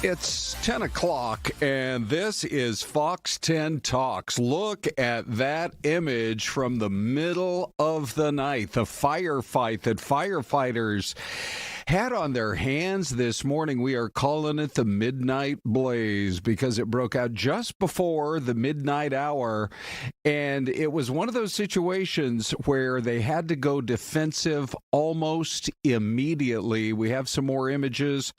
It's 10 o'clock, and this is Fox 10 Talks. Look at that image from the middle of the night, the firefight that firefighters had on their hands this morning. We are calling it the midnight blaze because it broke out just before the midnight hour, and it was one of those situations where they had to go defensive almost immediately. We have some more images,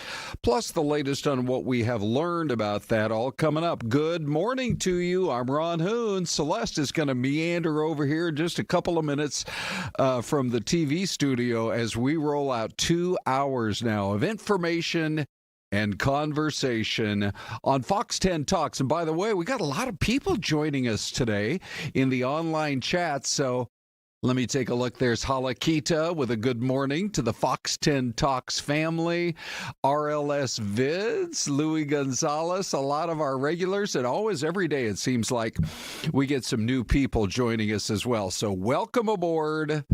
plus the latest on what we have learned about that, all coming up. Good morning to you. I'm Ron Hoon. Syleste is going to meander over here in just a couple of minutes from the TV studio as we roll out 2 hours now of information and conversation on Fox 10 Talks. And by the way, we got a lot of people joining us today in the online chat, so let me take a look. There's Halakita with a good morning to the Fox 10 Talks family. RLS Vids, Louis Gonzalez, a lot of our regulars, and always every day it seems like we get some new people joining us as well. So welcome aboard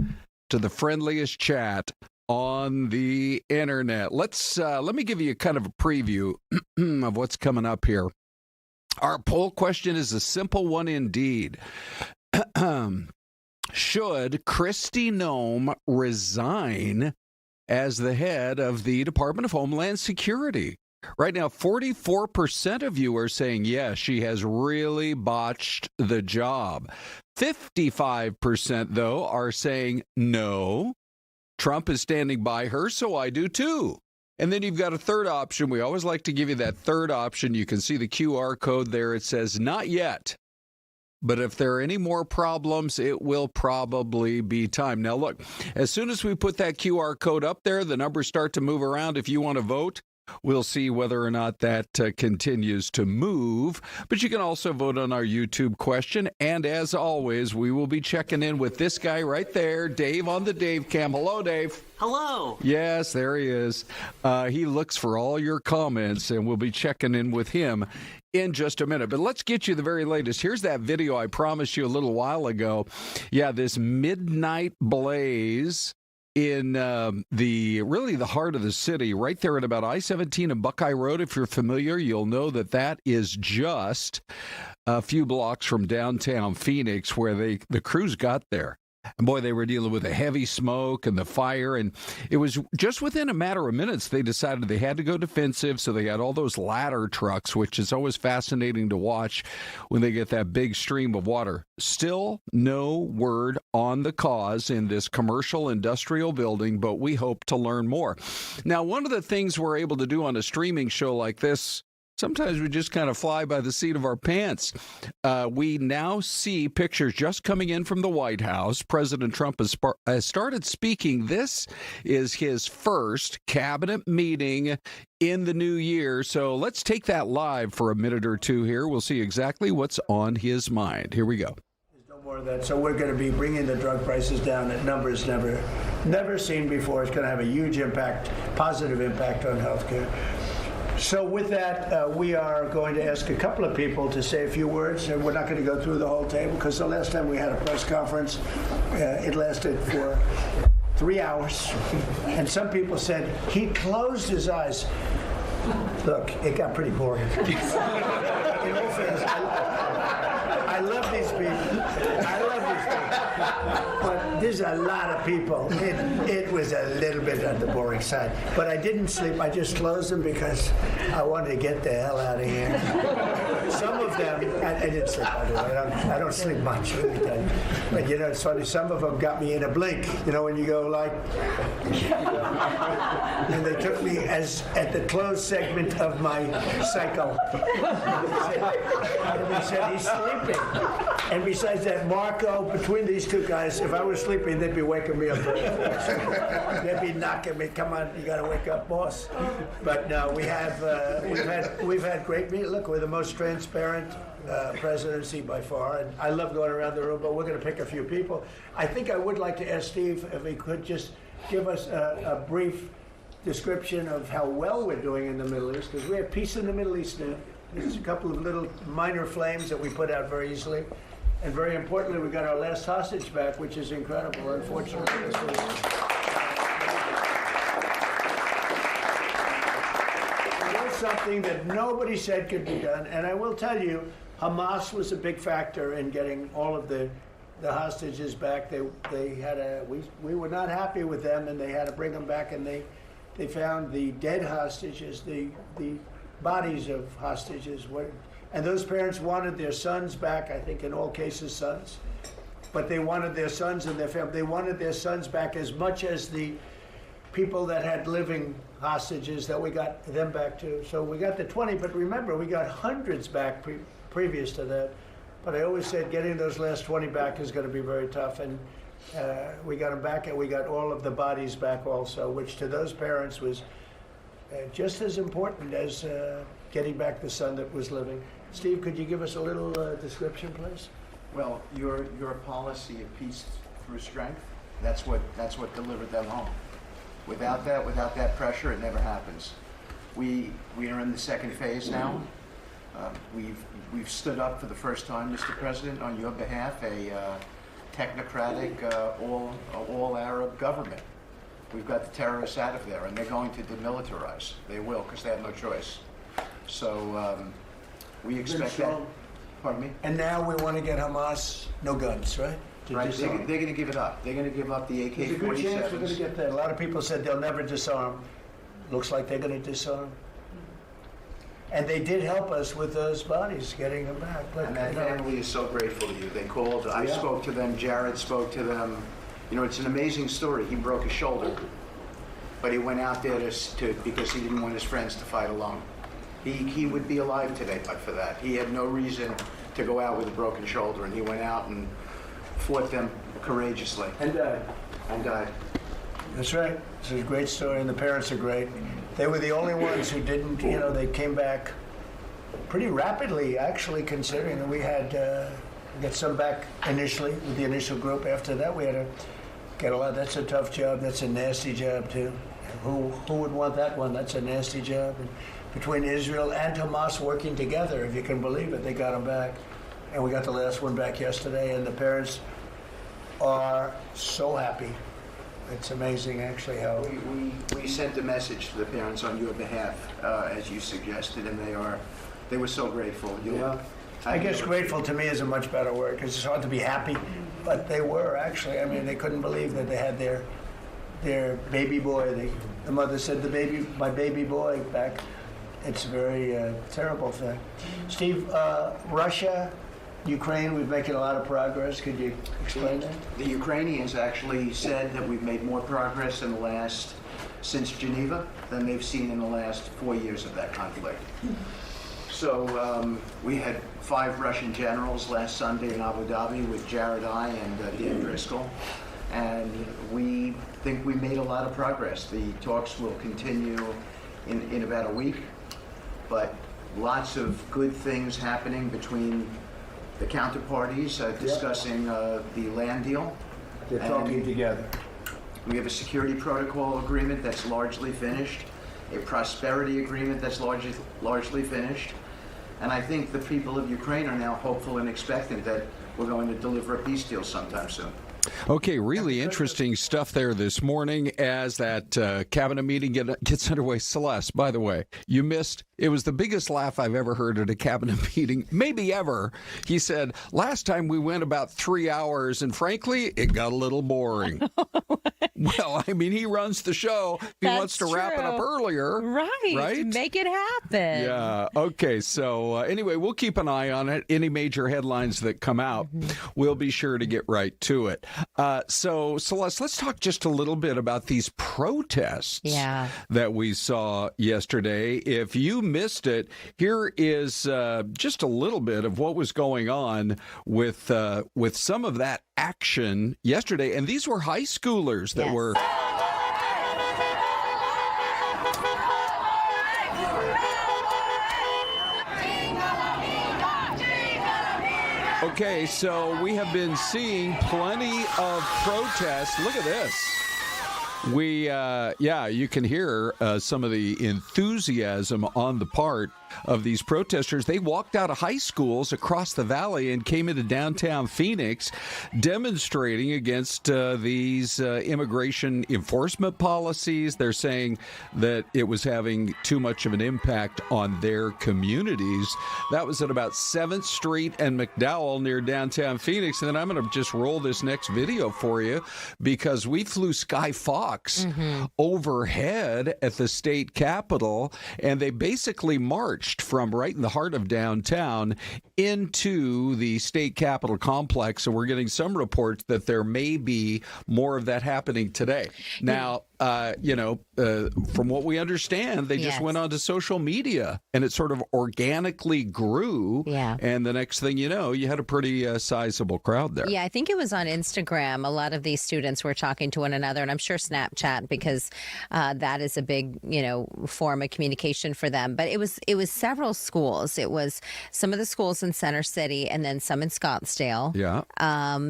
to the friendliest chat on the internet. Let me give you kind of a preview of what's coming up here. Our poll question is a simple one indeed. Should Kristi Noem resign as the head of the Department of Homeland Security? Right now, 44% of you are saying, yes, she has really botched the job. 55%, though, are saying, no, Trump is standing by her, so I do too. And then you've got a third option. We always like to give you that third option. You can see the QR code there. It says, not yet. But if there are any more problems, it will probably be time. Now, look, as soon as we put that QR code up there, the numbers start to move around. If you want to vote, we'll see whether or not that continues to move. But you can also vote on our YouTube question. And as always, we will be checking in with this guy right there, Dave on the Dave Cam. Hello, Dave. Hello. Yes, there he is. He looks for all your comments, and we'll be checking in with him in just a minute. But let's get you the very latest. Here's that video I promised you a little while ago. Yeah, this midnight blaze in the heart of the city, right there at about I-17 and Buckeye Road. If you're familiar, you'll know that that is just a few blocks from downtown Phoenix, where the crews got there. And boy, they were dealing with the heavy smoke and the fire, and it was just within a matter of minutes they decided they had to go defensive, so they had all those ladder trucks, which is always fascinating to watch when they get that big stream of water. Still no word on the cause in this commercial industrial building, but we hope to learn more. Now, one of the things we're able to do on a streaming show like this, sometimes we just kind of fly by the seat of our pants. We now see pictures just coming in from the White House. President Trump has started speaking. This is his first cabinet meeting in the new year. So let's take that live for a minute or two here. We'll see exactly what's on his mind. Here we go. There's no more of that. So we're going to be bringing the drug prices down at numbers never seen before. It's going to have a huge impact, positive impact on healthcare. So with that, we are going to ask a couple of people to say a few words, and we're not going to go through the whole table, because the last time we had a press conference, it lasted for 3 hours, and some people said he closed his eyes. Look, it got pretty boring. In all fairness, I love these people. But there's a lot of people. It was a little bit on the boring side. But I didn't sleep. I just closed them because I wanted to get the hell out of here. Some of them, I didn't sleep, by the way. I don't sleep much, really. But, you know, it's funny. Some of them got me in a blink. You know, when you go like... And they took me at the closed segment of my cycle. And they said, he's sleeping. And besides that, Marco, between these two guys, if I was sleeping, they'd be waking me up. They'd be knocking me, come on, you got to wake up, boss. But no, we've had great meetings. Look, we're the most transparent presidency by far. And I love going around the room, but we're going to pick a few people. I think I would like to ask Steve if he could just give us a brief description of how well we're doing in the Middle East, because we have peace in the Middle East now. There's a couple of little minor flames that we put out very easily. And very importantly, we got our last hostage back, which is incredible, unfortunately. This was... something that nobody said could be done. And I will tell you, Hamas was a big factor in getting all of the hostages back. We were not happy with them, and they had to bring them back, and they found the dead hostages, the bodies of hostages. And those parents wanted their sons back, I think in all cases sons. But they wanted their sons and their family. They wanted their sons back as much as the people that had living hostages, that we got them back too. So we got the 20, but remember, we got hundreds back previous to that. But I always said getting those last 20 back is going to be very tough. And we got them back, and we got all of the bodies back also, which to those parents was just as important as getting back the son that was living. Steve, could you give us a little description, please? Well, your policy of peace through strength, that's what delivered them home. Without that pressure, it never happens. We are in the second phase now. We've stood up for the first time, Mr. President, on your behalf, a technocratic, all Arab government. We've got the terrorists out of there, and they're going to demilitarize. They will, because they have no choice. So we expect that. Pardon me? And now we want to get Hamas no guns, right? Right, they're going to give it up. They're going to give up the AK-47s. There's a good chance we're going to get that. A lot of people said they'll never disarm. Looks like they're going to disarm. And they did help us with those bodies, getting them back. But, and that family is so grateful to you. They called, I spoke to them, Jared spoke to them. You know, it's an amazing story. He broke his shoulder, but he went out there because he didn't want his friends to fight alone. He would be alive today but for that. He had no reason to go out with a broken shoulder, and he went out and fought them courageously. And died. That's right. It's a great story, and the parents are great. They were the only ones who didn't, they came back pretty rapidly, actually, considering that we had get some back initially with the initial group. After that, we had to get a lot. That's a tough job. That's a nasty job, too. Who would want that one? That's a nasty job. And between Israel and Hamas working together, if you can believe it, they got them back. And we got the last one back yesterday, and the parents are so happy. It's amazing, actually, how... We sent a message to the parents on your behalf, as you suggested, and they were so grateful. I guess grateful to me is a much better word, because it's hard to be happy, but they were, actually. I mean, they couldn't believe that they had their baby boy. The mother said, my baby boy back. It's a very terrible thing. Steve, Russia, Ukraine, we're making a lot of progress. Could you explain that? The Ukrainians actually said that we've made more progress since Geneva than they've seen in the last 4 years of that conflict. So we had 5 Russian generals last Sunday in Abu Dhabi with Jared I and Dan Driscoll, and we think we made a lot of progress. The talks will continue in about a week, but lots of good things happening between the counterparties discussing the land deal. They're talking together. We have a security protocol agreement that's largely finished, a prosperity agreement that's largely finished, and I think the people of Ukraine are now hopeful and expectant that we're going to deliver a peace deal sometime soon. Okay, really interesting stuff there this morning as that cabinet meeting gets underway. Celeste, by the way, you missed. It was the biggest laugh I've ever heard at a cabinet meeting, maybe ever. He said, last time we went about 3 hours, and frankly, it got a little boring. Well, I mean, he runs the show. He wants to wrap it up earlier. Right. Make it happen. Yeah. Okay. So anyway, we'll keep an eye on it. Any major headlines that come out, we'll be sure to get right to it. So, Celeste, let's talk just a little bit about these protests that we saw yesterday. If you missed it, here is just a little bit of what was going on with some of that action yesterday. And these were high schoolers that were... Okay, so we have been seeing plenty of protests. Look at this. You can hear some of the enthusiasm on the part of these protesters. They walked out of high schools across the valley and came into downtown Phoenix demonstrating against these immigration enforcement policies. They're saying that it was having too much of an impact on their communities. That was at about 7th Street and McDowell near downtown Phoenix. And then I'm going to just roll this next video for you because we flew Sky Fox overhead at the state capitol, and they basically marched from right in the heart of downtown into the state capitol complex. And we're getting some reports that there may be more of that happening today. Now, from what we understand, they just went onto social media and it sort of organically grew. Yeah. And the next thing you know, you had a pretty sizable crowd there. Yeah, I think it was on Instagram. A lot of these students were talking to one another, and I'm sure Snapchat, because that is a big, form of communication for them. But it was several schools. It was some of the schools in Center City, and then some in Scottsdale. Yeah.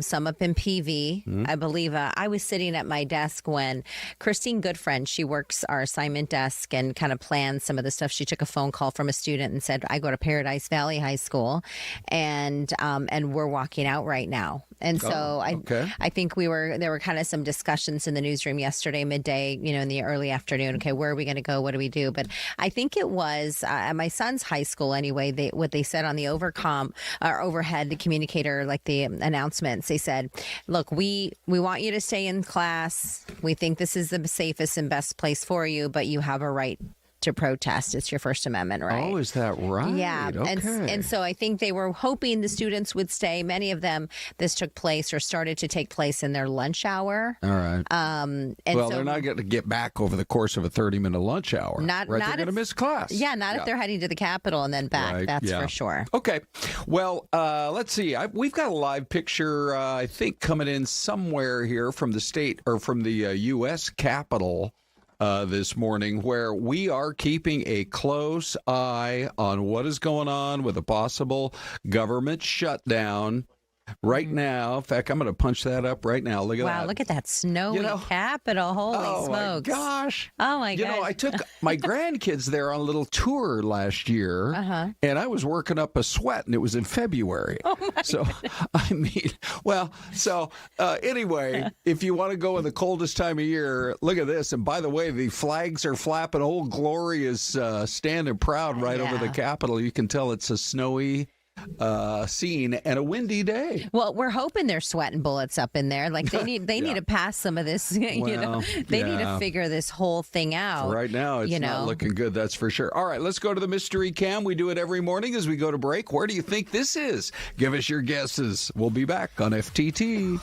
Some up in PV. I believe I was sitting at my desk when Christine Goodfriend, she works our assignment desk and kind of plans some of the stuff. She took a phone call from a student and said, I go to Paradise Valley High School, and we're walking out right now. And so I think there were kind of some discussions in the newsroom yesterday, midday, in the early afternoon. Okay, where are we going to go? What do we do? But I think it was at my son's high school anyway, what they said on the overhead communicator, like the announcements, they said, look, we want you to stay in class. We think this is the safest and best place for you, but you have a right to protest. It's your First Amendment right. Oh, is that right? Yeah. Okay. And so I think they were hoping the students would stay. Many of them, this took place or started to take place in their lunch hour. All right. They're not going to get back over the course of a 30-minute lunch hour. They're going to miss class. Yeah, not if they're heading to the Capitol and then back. Right. That's for sure. Okay. Well, let's see. We've got a live picture, I think, coming in somewhere here from the state or from the U.S. Capitol this morning, where we are keeping a close eye on what is going on with a possible government shutdown right now. In fact, I'm going to punch that up right now. Look at that. Wow, look at that snowy Capitol. Holy smokes. Oh, my gosh. Oh, my gosh. I took my grandkids there on a little tour last year, and I was working up a sweat, and it was in February. Oh, my Anyway, if you want to go in the coldest time of year, look at this. And by the way, the flags are flapping. Old Glory is standing proud right over the Capitol. You can tell it's a snowy scene and a windy day. Well, we're hoping they're sweating bullets up in there. Like they need to pass some of this. They need to figure this whole thing out. Right now, it's not looking good. That's for sure. All right, let's go to the mystery cam. We do it every morning as we go to break. Where do you think this is? Give us your guesses. We'll be back on FTT.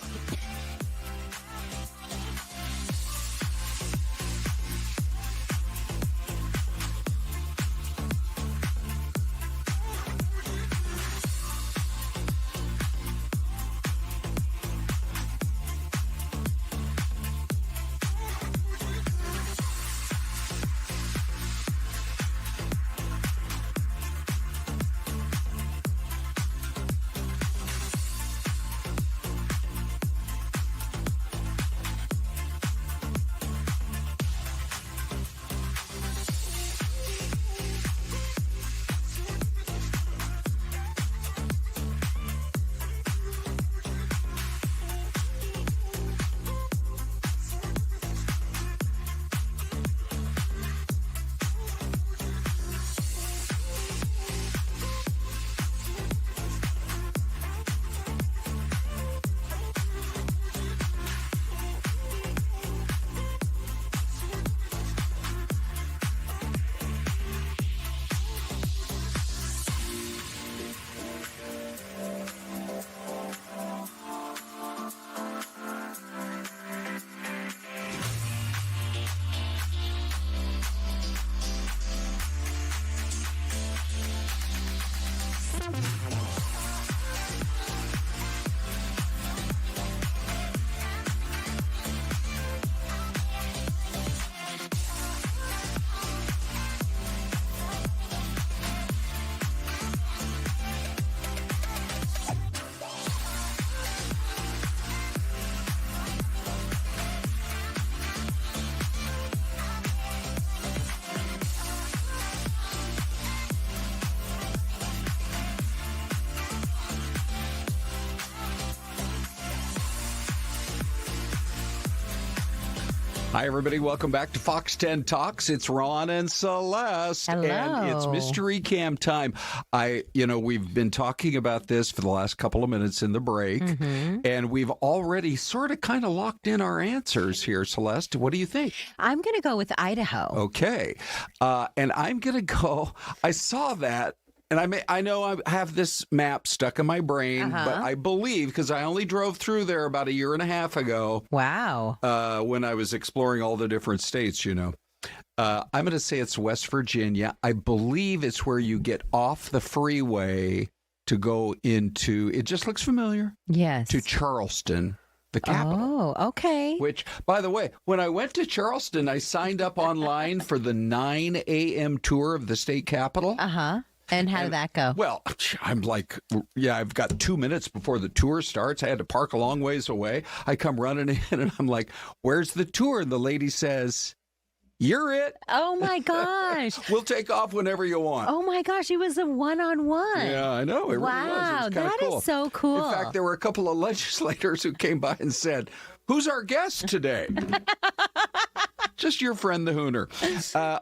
Hi, everybody. Welcome back to Fox 10 Talks. It's Ron and Syleste. Hello. And it's Mystery Cam time. We've been talking about this for the last couple of minutes in the break, and we've already sort of kind of locked in our answers here, Syleste. What do you think? I'm going to go with Idaho. Okay. And I'm going to go, I saw that. And I know I have this map stuck in my brain, but I believe, because I only drove through there about a year and a half ago. Wow. When I was exploring all the different states, I'm going to say it's West Virginia. I believe it's where you get off the freeway to go into, it just looks familiar. Yes. To Charleston, the capital. Oh, okay. Which, by the way, when I went to Charleston, I signed up online for the 9 a.m. tour of the state capitol. And how did that go? Well, I'm like, I've got 2 minutes before the tour starts. I had to park a long ways away. I come running in and I'm like, where's the tour? And the lady says, you're it. Oh, my gosh. We'll take off whenever you want. Oh, my gosh. It was a one-on-one. Yeah, I know. It really was. Wow, It was that cool. is so cool. In fact, there were a couple of legislators who came by and said, who's our guest today? Just your friend, the Hooner.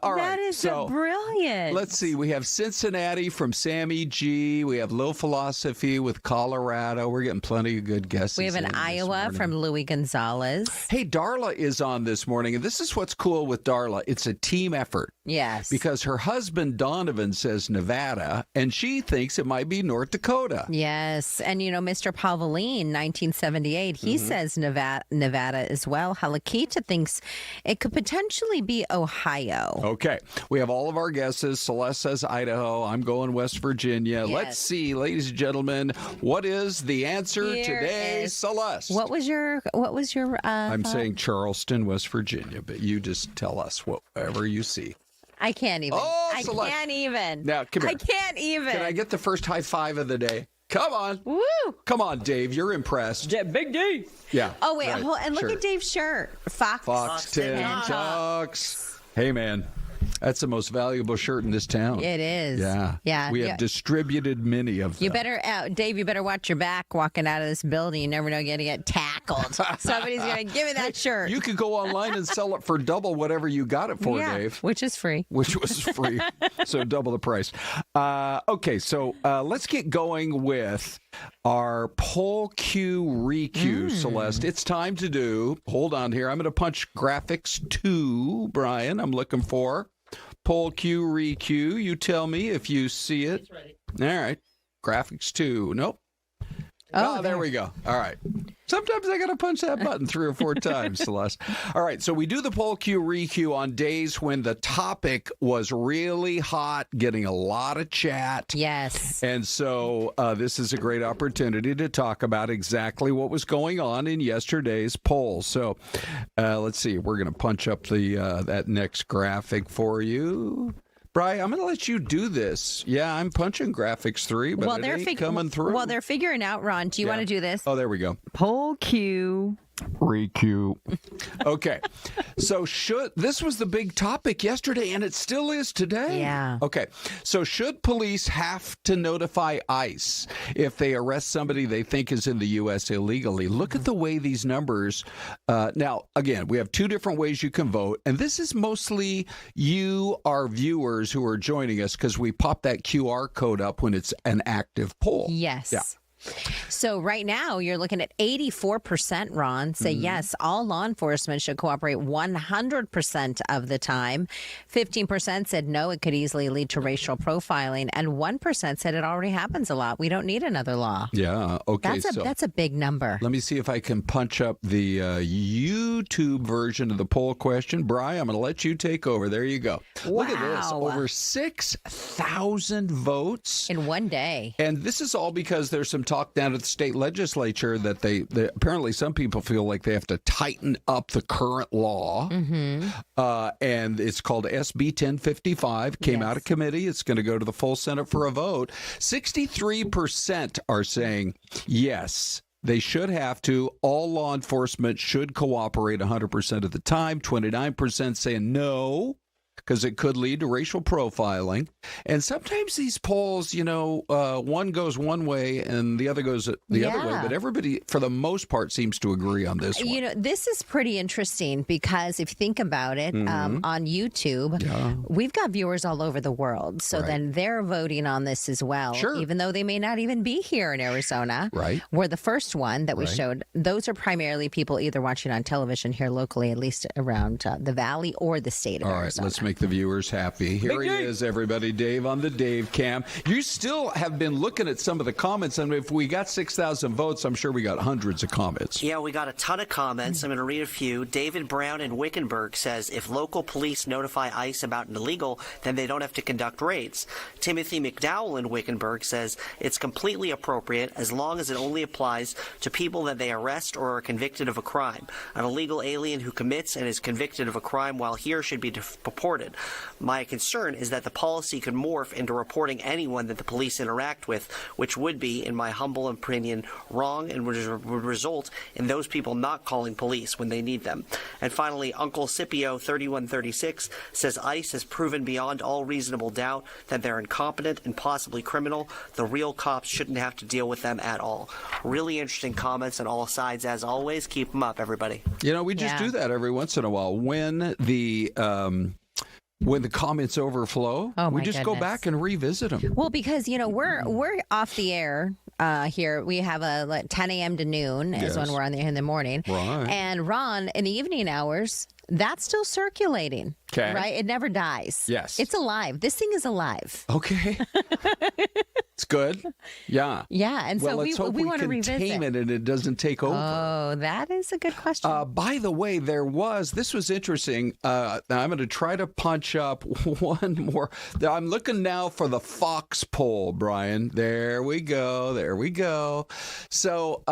All right. That is so brilliant. Let's see. We have Cincinnati from Sammy G. We have Low Philosophy with Colorado. We're getting plenty of good guesses. We have an Iowa from Louis Gonzalez. Hey, Darla is on this morning, and this is what's cool with Darla. It's a team effort. Yes. Because her husband, Donovan, says Nevada, and she thinks it might be North Dakota. Yes. And, Mr. Palvaline, 1978, he says Nevada as well. Halakita thinks it could potentially be Ohio. Okay. We have all of our guesses. Syleste says Idaho. I'm going West Virginia. Yes. Let's see, ladies and gentlemen, what is the answer today, Syleste? What was your I'm saying Charleston, West Virginia, but you just tell us whatever you see. I can't even. I Syleste. can't even. Now, come here. I can't even. Can I get the first high five of the day? Come on. Woo! Come on, Dave. You're impressed. Yeah, Big D. Yeah. Oh, wait. right, And look sure. at Dave's shirt. Fox 10 Talks. Hey, man. That's the most valuable shirt in this town. It is. Yeah. Yeah. We have distributed many of them. You better, Dave, you better watch your back walking out of this building. You never know, you're going to get tackled. Somebody's going to give me that shirt. You could go online and sell it for double whatever you got it for, Dave. Which is free. Which was free. So double the price. Okay, so let's get going with our poll Q req, Syleste. It's time to do, hold on here, I'm going to punch graphics 2, Brian, I'm looking for. Poll Q req, you tell me if you see it. All right, graphics 2, nope. Oh, there we go. All right. Sometimes I got to punch that button 3 or 4 times, Syleste. All right. So we do the poll Q req on days when the topic was really hot, getting a lot of chat. Yes. And so this is a great opportunity to talk about exactly what was going on in yesterday's poll. So let's see. We're going to punch up the that next graphic for you. Brian, I'm going to let you do this. Yeah, I'm punching graphics 3, but it ain't coming through. Well, they're figuring out, Ron. Do you want to do this? Oh, there we go. Poll Q. Req. Okay. So this was the big topic yesterday, and it still is today. Yeah. Okay. So should police have to notify ICE if they arrest somebody they think is in the U.S. illegally? Look at the way these numbers. Now, again, we have 2 different ways you can vote, and this is mostly you, our viewers, who are joining us because we pop that QR code up when it's an active poll. Yes. Yeah. So right now you're looking at 84%, Ron, say yes, all law enforcement should cooperate 100% of the time. 15% said no, it could easily lead to racial profiling. And 1% said it already happens a lot. We don't need another law. Yeah. Okay. That's a big number. Let me see if I can punch up the YouTube version of the poll question. Brian, I'm going to let you take over. There you go. Wow. Look at this. Over 6,000 votes. In one day. And this is all because there's some talk down at the state legislature that they apparently some people feel like they have to tighten up the current law. And it's called SB 1055. Came out of committee. It's going to go to the full Senate for a vote. 63% are saying yes. They should have to. All law enforcement should cooperate 100% of the time. 29% saying no. because it could lead to racial profiling. And sometimes these polls, one goes one way and the other goes the other way. But everybody, for the most part, seems to agree on this one. This is pretty interesting because if you think about it, on YouTube, we've got viewers all over the world. So then they're voting on this as well, even though they may not even be here in Arizona. Right. We're the first one that we showed. Those are primarily people either watching on television here locally, at least around the Valley or the state of Arizona. All right, let's make the viewers happy. Here he is, everybody. Dave on the Dave Cam. You still have been looking at some of the comments, and if we got 6,000 votes, I'm sure we got hundreds of comments. Yeah, we got a ton of comments. I'm going to read a few. David Brown in Wickenburg says, if local police notify ICE about an illegal, then they don't have to conduct raids. Timothy McDowell in Wickenburg says, it's completely appropriate as long as it only applies to people that they arrest or are convicted of a crime. An illegal alien who commits and is convicted of a crime while here should be deported. My concern is that the policy could morph into reporting anyone that the police interact with, which would be, in my humble opinion, wrong and would result in those people not calling police when they need them. And finally, Uncle Scipio 3136 says ICE has proven beyond all reasonable doubt that they're incompetent and possibly criminal. The real cops shouldn't have to deal with them at all. Really interesting comments on all sides as always. Keep them up, everybody. We just do that every once in a while. When the comments overflow, we just go back and revisit them. Well, because we're off the air here. We have a 10 a.m. to noon is when we're on the air in the morning. Right. And Ron, in the evening hours, that's still circulating. Okay. Right? It never dies. Yes. It's alive. This thing is alive. Okay. It's good. Yeah. Yeah. And so let's hope we want to revisit it and it doesn't take over. Oh, that is a good question. By the way, this was interesting. Now I'm going to try to punch up one more. I'm looking now for the Fox poll, Brian. There we go. So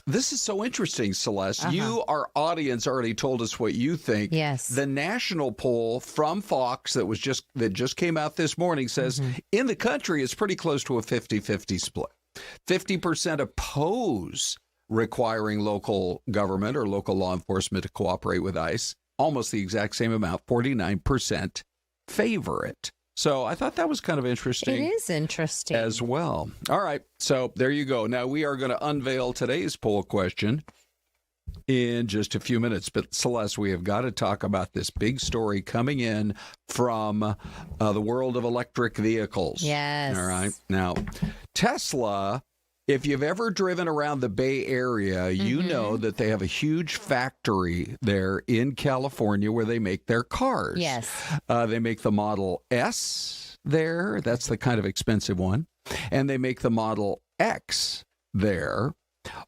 this is so interesting, Celeste. Our audience already told us what you think. Yes. The national poll from Fox that just came out this morning says in the country it's pretty close to a 50-50 split. 50% oppose requiring local government or local law enforcement to cooperate with ICE. Almost the exact same amount, 49% favor it. So I thought that was kind of interesting. It is interesting. As well. All right. So there you go. Now we are going to unveil today's poll question in just a few minutes. But Celeste, we have got to talk about this big story coming in from the world of electric vehicles. Yes. All right. Now, Tesla, if you've ever driven around the Bay Area, you know that they have a huge factory there in California where they make their cars. Yes. They make the Model S there. That's the kind of expensive one. And they make the Model X there.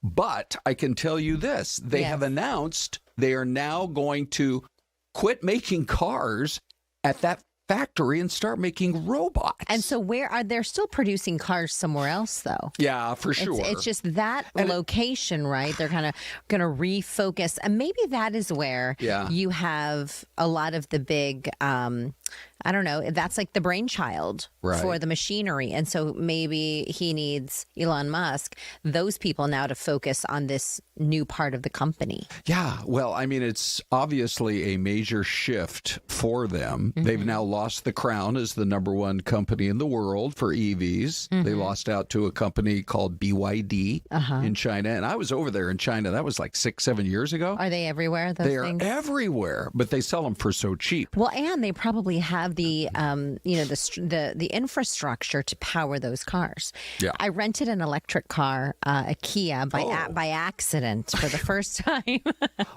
But I can tell you this. They have announced they are now going to quit making cars at that factory and start making robots. And so they're still producing cars somewhere else, though? Yeah, for sure. It's just that location, right? They're kind of going to refocus. And maybe that is where you have a lot of the big, I don't know, that's like the brainchild for the machinery. And so maybe he needs Elon Musk, those people now to focus on this new part of the company. Yeah. Well, I mean, it's obviously a major shift for them. They've now lost the crown as the number one company in the world for EVs. They lost out to a company called BYD in China. And I was over there in China. That was like 6-7 years ago. Are they everywhere, those things? They are everywhere, but they sell them for so cheap. Well, and they probably have the the infrastructure to power those cars. Yeah. I rented an electric car, a Kia, by accident for the first time.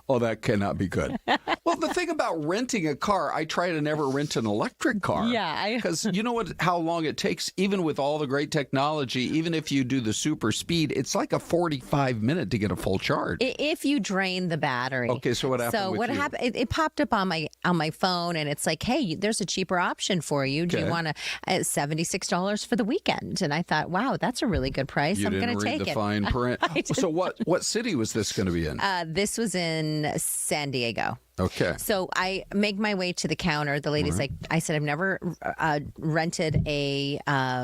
Oh, that cannot be good. Well, the thing about renting a car, I try to never rent an electric car. Yeah. Because you know how long it takes, even with all the great technology, even if you do the super speed, it's like a 45-minute to get a full charge. If you drain the battery. Okay, so what happened with you? Happened? It popped up on my phone, and it's like, hey, there's a cheaper option for you. Do you want $76 for the weekend? And I thought, wow, that's a really good price. I'm going to take it. You didn't read the fine print. So what city was this going to be in? This was in San Diego. Okay. So I make my way to the counter. The lady's like, I said, I've never rented an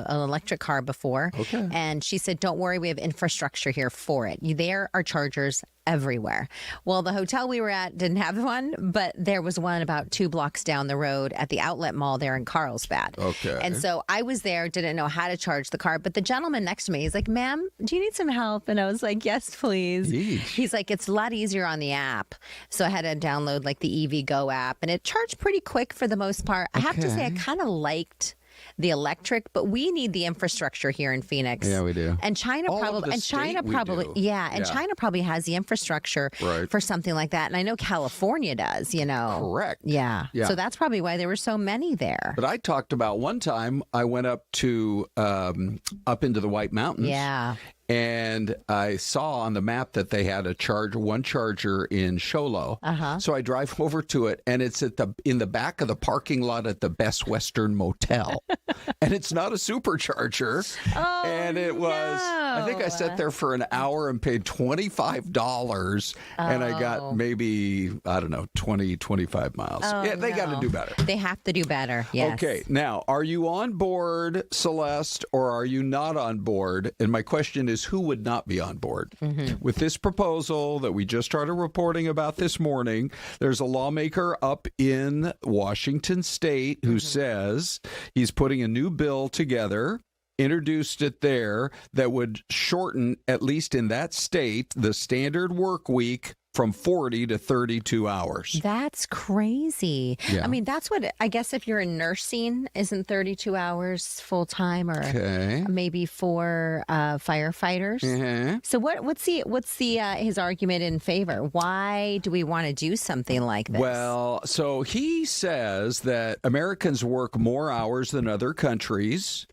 electric car before. Okay. And she said, don't worry, we have infrastructure here for it. There are chargers everywhere. Well, the hotel we were at didn't have one, but there was one about 2 blocks down the road at the outlet mall there in Carlsbad. Okay. And so I was there, didn't know how to charge the car, but the gentleman next to me, he's like, ma'am, do you need some help? And I was like, yes, please. Yeesh. He's like, it's a lot easier on the app. So I had to download like the EV Go app, and it charged pretty quick for the most part. I have to say, I kind of liked the electric, but we need the infrastructure here in Phoenix. Yeah, we do. And China All over probably, the and China state we probably, do. yeah, and China probably has the infrastructure Right. for something like that. And I know California does, you know. Correct. Yeah. Yeah. So that's probably why there were so many there. But I talked about one time I went up to up into the White Mountains. Yeah. And I saw on the map that they had one charger in Show Low. So I drive over to it, and it's in the back of the parking lot at the Best Western Motel. And it's not a supercharger. Oh, and it was, I think I sat there for an hour and paid $25. And I got maybe, I don't know, 20, 25 miles. Yeah, they got to do better. They have to do better. Yes. Okay. Now, are you on board, Syleste, or are you not on board? And my question is, who would not be on board with this proposal that we just started reporting about this morning? There's a lawmaker up in Washington State who says he's putting a new bill together, introduced it there, that would shorten, at least in that state, the standard work week from 40 to 32 hours. That's crazy. Yeah. I mean, that's what, I guess if you're in nursing, isn't 32 hours full time, or maybe for firefighters. So what's his argument in favor? Why do we want to do something like this? Well, so he says that Americans work more hours than other countries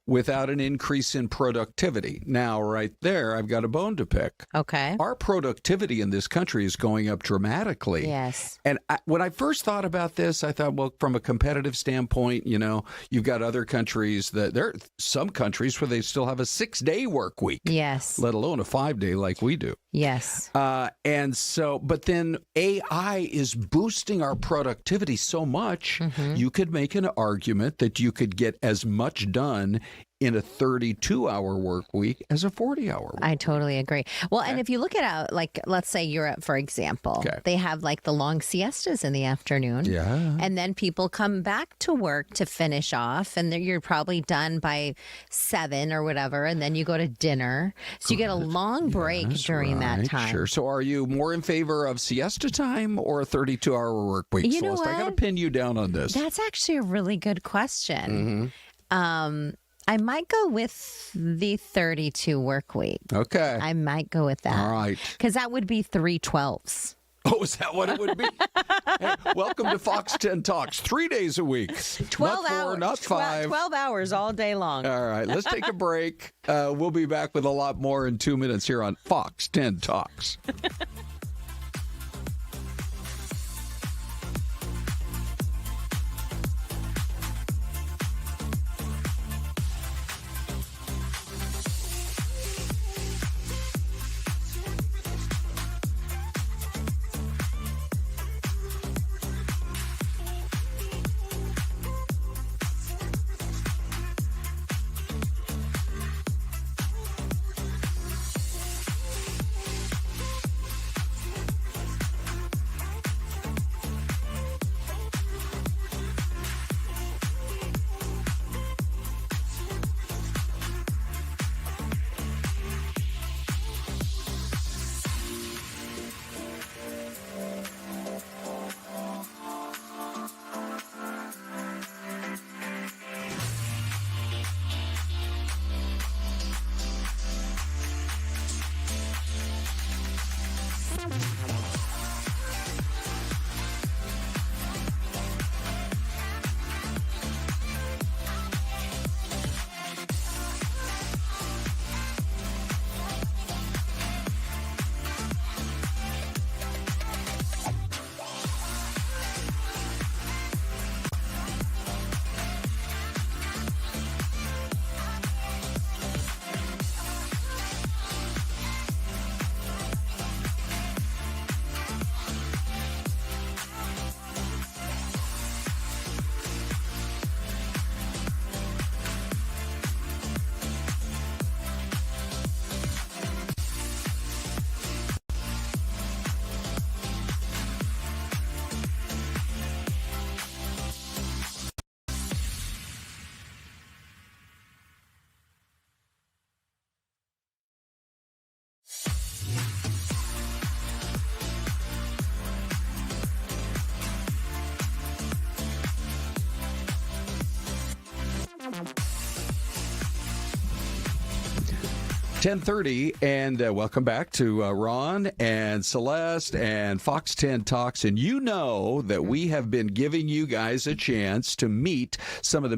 without an increase in productivity. Now, right there, I've got a bone to pick. Okay. Our productivity in this country is going up dramatically. Yes. And when I first thought about this, I thought, well, from a competitive standpoint, you know, you've got other countries there are some countries where they still have a 6-day work week. Yes. Let alone a 5-day like we do. Yes. And so, but then AI is boosting our productivity so much, you could make an argument that you could get as much done in a 32-hour work week as a 40-hour work. I totally agree. Well, and if you look at like, let's say Europe, for example, they have like the long siestas in the afternoon. Yeah. And then people come back to work to finish off, and you're probably done by 7 or whatever, and then you go to dinner. So you get a long break during that time. Sure. So are you more in favor of siesta time or a 32-hour work week? You know Celeste, I got to pin you down on this. That's actually a really good question. I might go with the 32 work week. Okay. I might go with that. All right. Because that would be 3 12s. Oh, is that what it would be? Hey, welcome to Fox 10 Talks. 3 days a week. 12 not 4, hours. not 5. 12 hours all day long. All right. Let's take a break. We'll be back with a lot more in 2 minutes here on Fox 10 Talks. 10:30, and welcome back to Ron and Syleste and Fox 10 Talks. And you know that we have been giving you guys a chance to meet some of the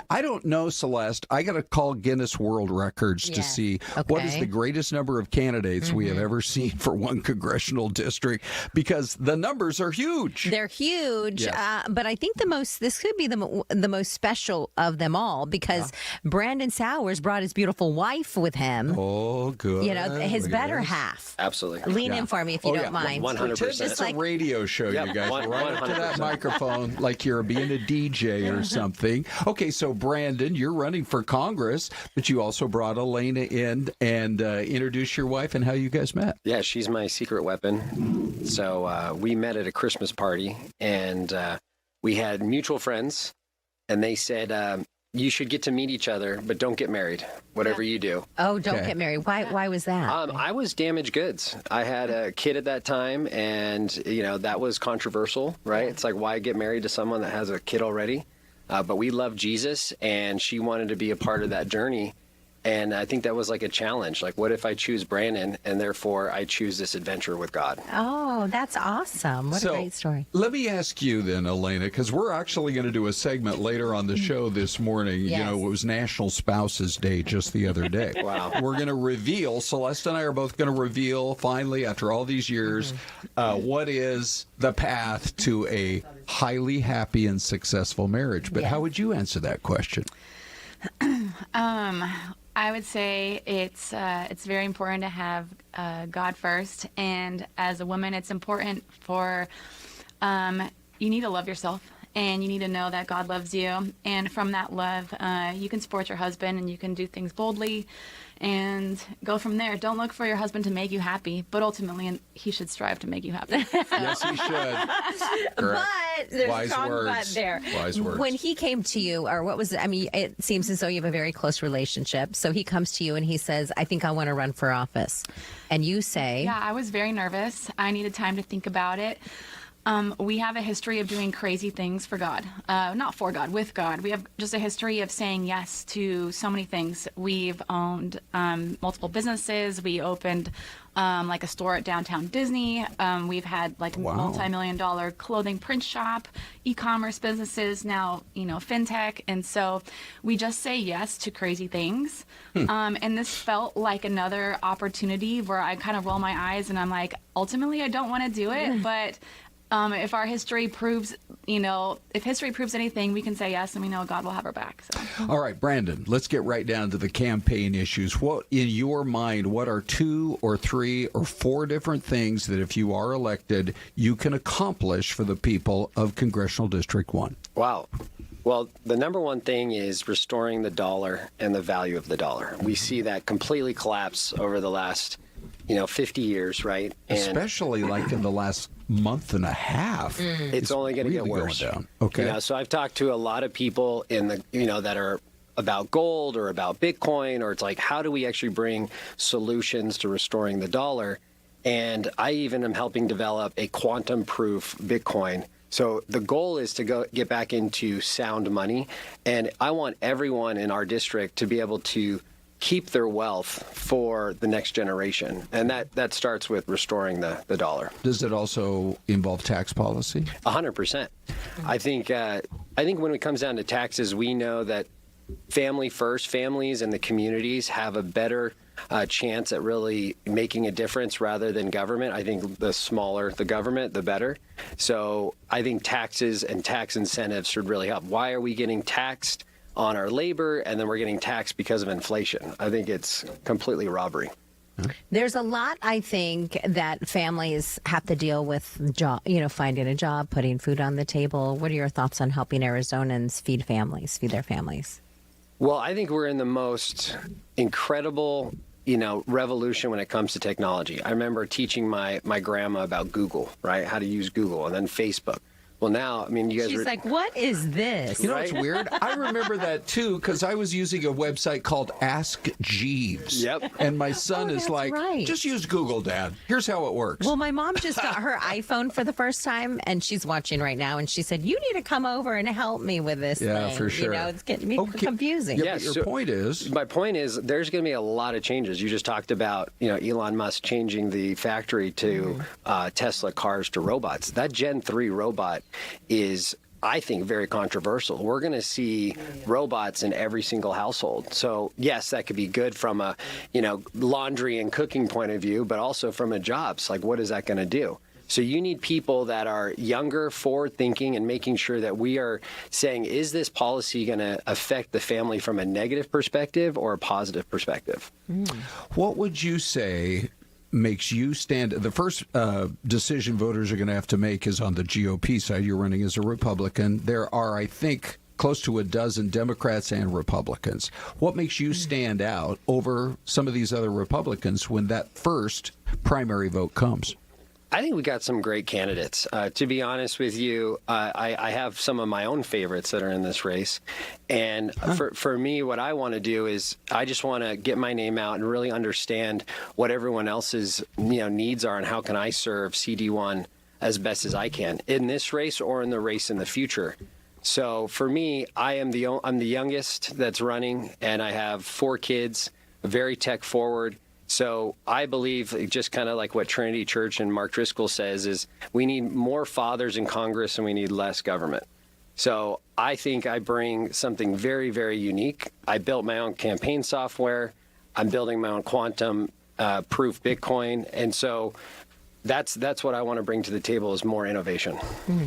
I don't know, Syleste. I got to call Guinness World Records to see what is the greatest number of candidates we have ever seen for one congressional district, because the numbers are huge. They're huge, but I think this could be the most special of them all, because Brandon Sowers brought his beautiful wife with him. Oh, good. You know, his better half. Absolutely. Lean in for me if you don't mind. 100%. It's a radio show, you guys. Right up to that microphone like you're being a DJ or something. Okay, so Brandon, you're running for Congress, but you also brought Elena in and introduced your wife and how you guys met. Yeah, she's my secret weapon. So we met at a Christmas party, and we had mutual friends, and they said, you should get to meet each other, but don't get married, whatever you do. Oh, don't get married. Why was that? I was damaged goods. I had a kid at that time, and, that was controversial, right? It's like, why get married to someone that has a kid already? But we love Jesus, and she wanted to be a part of that journey. And I think that was like a challenge. Like, what if I choose Brandon, and therefore I choose this adventure with God? Oh, that's awesome. What a great story. Let me ask you then, Elena, because we're actually going to do a segment later on the show this morning. Yes. It was National Spouses Day just the other day. Wow. We're going to reveal, Syleste and I are both going to reveal, finally, after all these years, what is the path to a highly happy and successful marriage. But how would you answer that question? I would say it's very important to have God first, and as a woman, it's important for you need to love yourself, and you need to know that God loves you, and from that love, you can support your husband, and you can do things boldly, and go from there. Don't look for your husband to make you happy, but ultimately, he should strive to make you happy. Yes, he should. But there's Wise a strong words. but there. Wise words. When he came to you, or what was it? I mean, it seems as though you have a very close relationship. So he comes to you and he says, I think I want to run for office. And you say... Yeah, I was very nervous. I needed time to think about it. We have a history of doing crazy things for God. Not for God, with God. We have just a history of saying yes to so many things. We've owned multiple businesses. We opened like a store at downtown Disney. We've had like multi-million-dollar clothing print shop, e-commerce businesses, now, fintech. And so we just say yes to crazy things. And this felt like another opportunity where I kind of roll my eyes and I'm like, ultimately, I don't want to do it, but... if our history proves, if history proves anything, we can say yes, and we know God will have our back. So. All right, Brandon, let's get right down to the campaign issues. What, in your mind, what are 2 or 3 or 4 different things that if you are elected, you can accomplish for the people of Congressional District 1? Wow. Well, the number one thing is restoring the dollar and the value of the dollar. We see that completely collapse over the last 50 years, right? And especially like in the last month and a half. It's only going to get worse. Down. Okay. So I've talked to a lot of people in the, that are about gold or about Bitcoin, or it's like, how do we actually bring solutions to restoring the dollar? And I even am helping develop a quantum-proof Bitcoin. So the goal is to get back into sound money. And I want everyone in our district to be able to keep their wealth for the next generation. And that starts with restoring the dollar. Does it also involve tax policy? 100%. I think when it comes down to taxes, we know that family first, families and the communities have a better chance at really making a difference rather than government. I think the smaller the government, the better. So I think taxes and tax incentives should really help. Why are we getting taxed on our labor, and then we're getting taxed because of inflation? I think it's completely robbery. There's a lot, I think, that families have to deal with, finding a job, putting food on the table. What are your thoughts on helping Arizonans feed their families? Well, I think we're in the most incredible, revolution when it comes to technology. I remember teaching my grandma about Google, right? How to use Google, and then Facebook. Well, now, I mean, you guys She's like, what is this? You know what's weird? I remember that too because I was using a website called Ask Jeeves. Yep. And my son is that's like, right. just use Google, Dad. Here's how it works. Well, my mom just got her iPhone for the first time, and she's watching right now, and she said, you need to come over and help me with this Yeah, thing. for sure. You know, it's getting me confusing. Yeah, Yeah, but your so- point is, My point is, there's going to be a lot of changes. You just talked about, Elon Musk changing the factory to Tesla cars to robots. That Gen 3 robot is, I think, very controversial. We're going to see robots in every single household. So, yes, that could be good from a, laundry and cooking point of view, but also from a jobs. Like, what is that going to do? So you need people that are younger, forward-thinking, and making sure that we are saying, is this policy going to affect the family from a negative perspective or a positive perspective? what would you say makes you stand? The first decision voters are going to have to make is on the GOP side. You're running as a Republican. There are, I think, close to a dozen Democrats and Republicans. What makes you stand out over some of these other Republicans when that first primary vote comes? I think we got some great candidates. To be honest with you, I have some of my own favorites that are in this race. And for me, what I want to do is I just want to get my name out and really understand what everyone else's needs are and how can I serve CD1 as best as I can in this race or in the race in the future. So for me, I'm the youngest that's running, and I have 4 kids, very tech forward. So I believe, just kind of like what Trinity Church and Mark Driscoll says, is we need more fathers in Congress and we need less government. So I think I bring something very, very unique. I built my own campaign software. I'm building my own quantum proof Bitcoin. And so that's what I want to bring to the table is more innovation. Mm-hmm.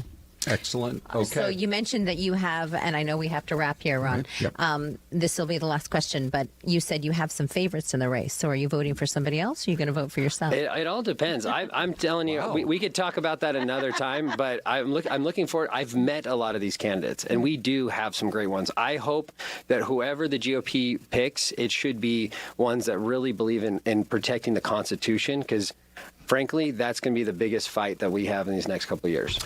Excellent. Okay. So you mentioned that you have, and I know we have to wrap here, Ron. Yep. This will be the last question, but you said you have some favorites in the race. So are you voting for somebody else, or are you going to vote for yourself? It all depends. I'm telling you, Wow. we could talk about that another time, but I'm looking forward. I've met a lot of these candidates, and we do have some great ones. I hope that whoever the GOP picks, it should be ones that really believe in protecting the Constitution, because frankly, that's going to be the biggest fight that we have in these next couple of years.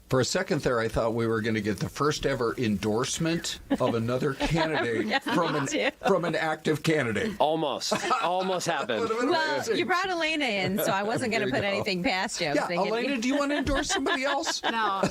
For a second there, I thought we were going to get the first ever endorsement of another candidate from an active candidate. Almost happened. Well, you brought Elena in, so I wasn't going to put anything past you. I was Yeah, thinking- Elena, do you want to endorse somebody else? No.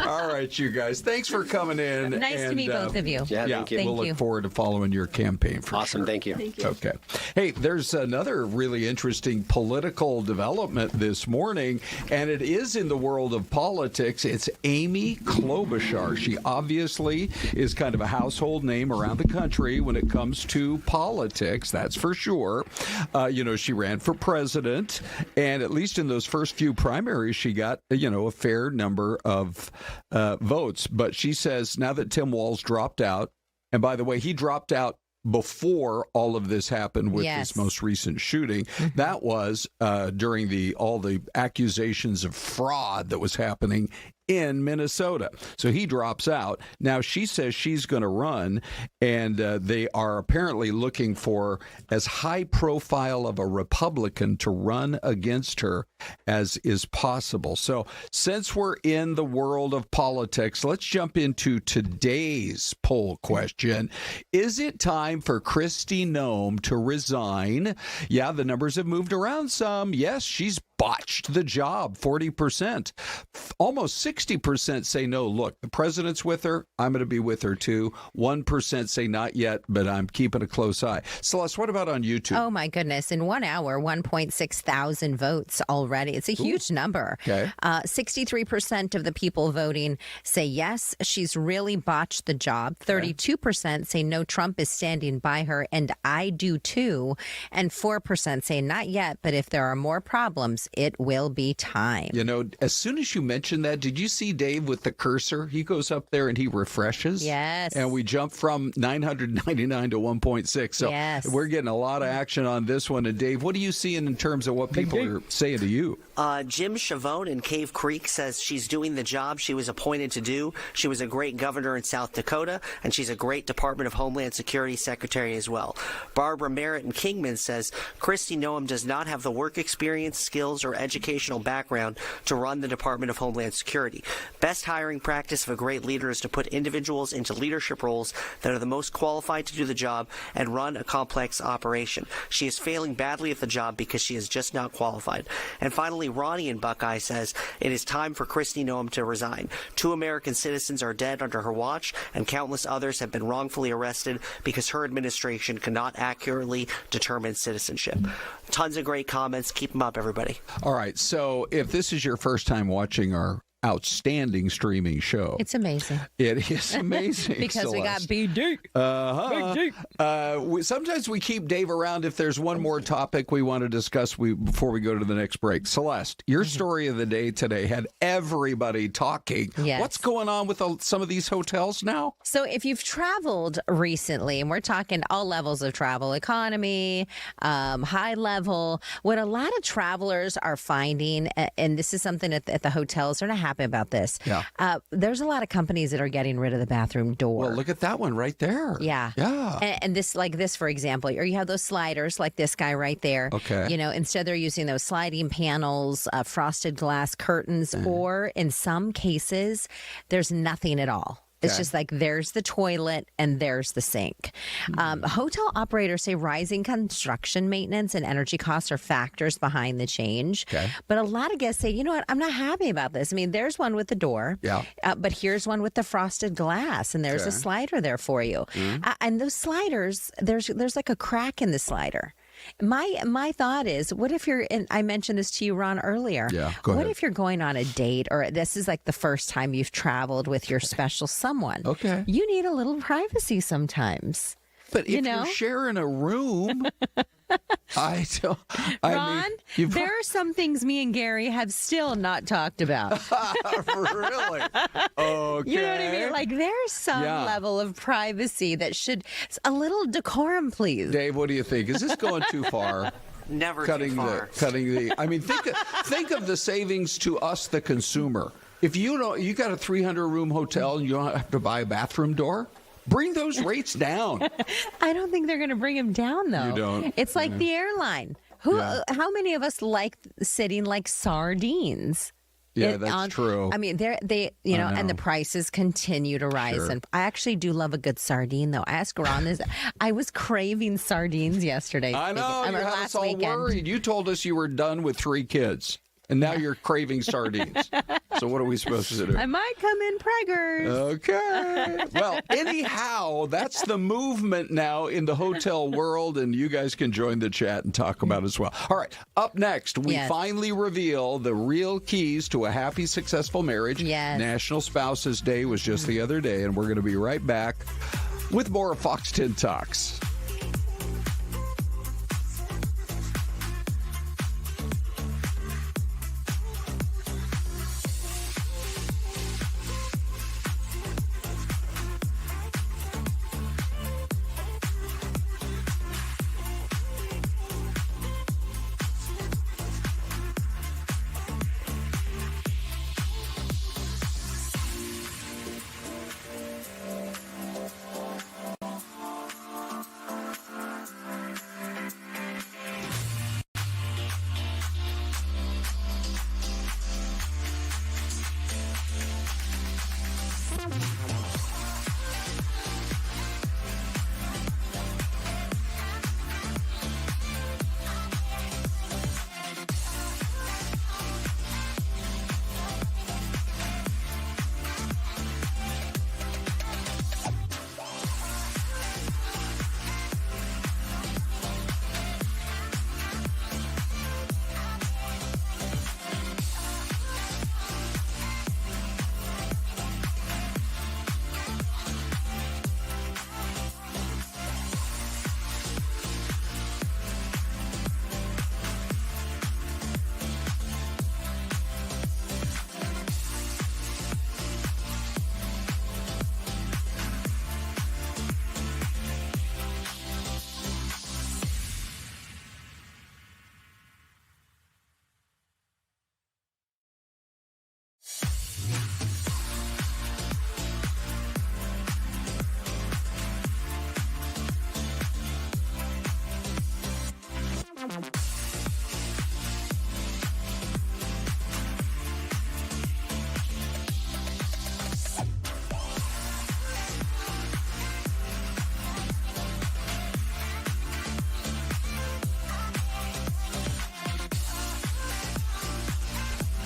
All right, you guys. Thanks for coming in. Nice to meet both of you. Yeah, thank you. We'll Thank you. look forward to following your campaign for Awesome, sure. thank you. Okay. Hey, there's another really interesting political development this morning, and it is in the world of politics. It's Amy Klobuchar. She obviously is kind of a household name around the country when it comes to politics, that's for sure. She ran for president, and at least in those first few primaries, she got, a fair number of votes. But she says now that Tim Walz dropped out, and by the way, he dropped out before all of this happened with Yes. this most recent shooting. That was during all the accusations of fraud that was happening in Minnesota. So he drops out. Now she says she's going to run, and they are apparently looking for as high profile of a Republican to run against her as is possible. So since we're in the world of politics, let's jump into today's poll question. Is it time for Kristi Noem to resign? Yeah, the numbers have moved around some. Yes, she's botched the job, 40%. Almost 60% say no. Look, the president's with her. I'm going to be with her too. 1% say not yet, but I'm keeping a close eye. Celeste, what about on YouTube? Oh, my goodness. In 1 hour, 1.6 thousand votes already. It's a huge number. Okay. 63% of the people voting say yes, she's really botched the job. 32% say no, Trump is standing by her, and I do too. And 4% say not yet, but if there are more problems, it will be time. As soon as you mentioned that, did you see Dave with the cursor? He goes up there and he refreshes. Yes. And we jump from 999 to 1.6. So Yes. we're getting a lot of action on this one. And Dave, what are you seeing in terms of what people are saying to you? Jim Chavone in Cave Creek says she's doing the job she was appointed to do. She was a great governor in South Dakota, and she's a great Department of Homeland Security secretary as well. Barbara Merritt in Kingman says Kristi Noem does not have the work experience, skills, skills or educational background to run the Department of Homeland Security. Best hiring practice of a great leader is to put individuals into leadership roles that are the most qualified to do the job and run a complex operation. She is failing badly at the job because she is just not qualified. And finally, Ronnie in Buckeye says, it is time for Kristi Noem to resign. 2 American citizens are dead under her watch, and countless others have been wrongfully arrested because her administration cannot accurately determine citizenship. Tons of great comments. Keep them up, everybody. All right. So if this is your first time watching our outstanding streaming show. It's amazing. It is amazing. Because Celeste. we got BD. Sometimes we keep Dave around if there's one more topic we want to discuss before we go to the next break. Celeste, your story of the day today had everybody talking. Yes. What's going on with some of these hotels now? So if you've traveled recently, and we're talking all levels of travel, economy, high level, what a lot of travelers are finding, and this is something at the hotels, they're not happy about this. Yeah. There's a lot of companies that are getting rid of the bathroom door. Well, look at that one right there. Yeah. Yeah. And this, like this, for example, or you have those sliders like this guy right there. Okay. Instead they're using those sliding panels, frosted glass curtains, or in some cases, there's nothing at all. It's Okay. just like there's the toilet and there's the sink. Hotel operators say rising construction maintenance and energy costs are factors behind the change. Okay. But a lot of guests say, you know what, I'm not happy about this. I mean, there's one with the door. Yeah. But here's one with the frosted glass, and there's a Okay. slider there for you. And those sliders, there's like a crack in the slider. My thought is, what if you're, and I mentioned this to you, Ron, earlier. Yeah, go What ahead. if you're going on a date, or this is like the first time you've traveled with your special someone? Okay. You need a little privacy sometimes. But if You know? you're sharing a room, I don't. Ron, you've there are some things me and Gary have still not talked about. really? Okay. You know what I mean? Like there's some Yeah. level of privacy that should, a little decorum, please. Dave, what do you think? Is this going too far? Never cutting too far. the. I mean, think of the savings to us, the consumer. If you got a 300-room hotel and you don't have to buy a bathroom door, bring those rates down. I don't think they're going to bring him down, though. You don't? It's like the airline. How many of us like sitting like sardines? Yeah, that's true. I mean, they and the prices continue to rise. Sure. And I actually do love a good sardine, though. I asked Ron this. I was craving sardines yesterday. I know. You had us last all weekend. worried. You told us you were done with 3 kids, and now you're craving sardines. So what are we supposed to do? I might come in preggers. Okay. Well, anyhow, that's the movement now in the hotel world, and you guys can join the chat and talk about it as well. All right. Up next, we finally reveal the real keys to a happy, successful marriage. Yes. National Spouses Day was just the other day, and we're going to be right back with more of Fox 10 Talks.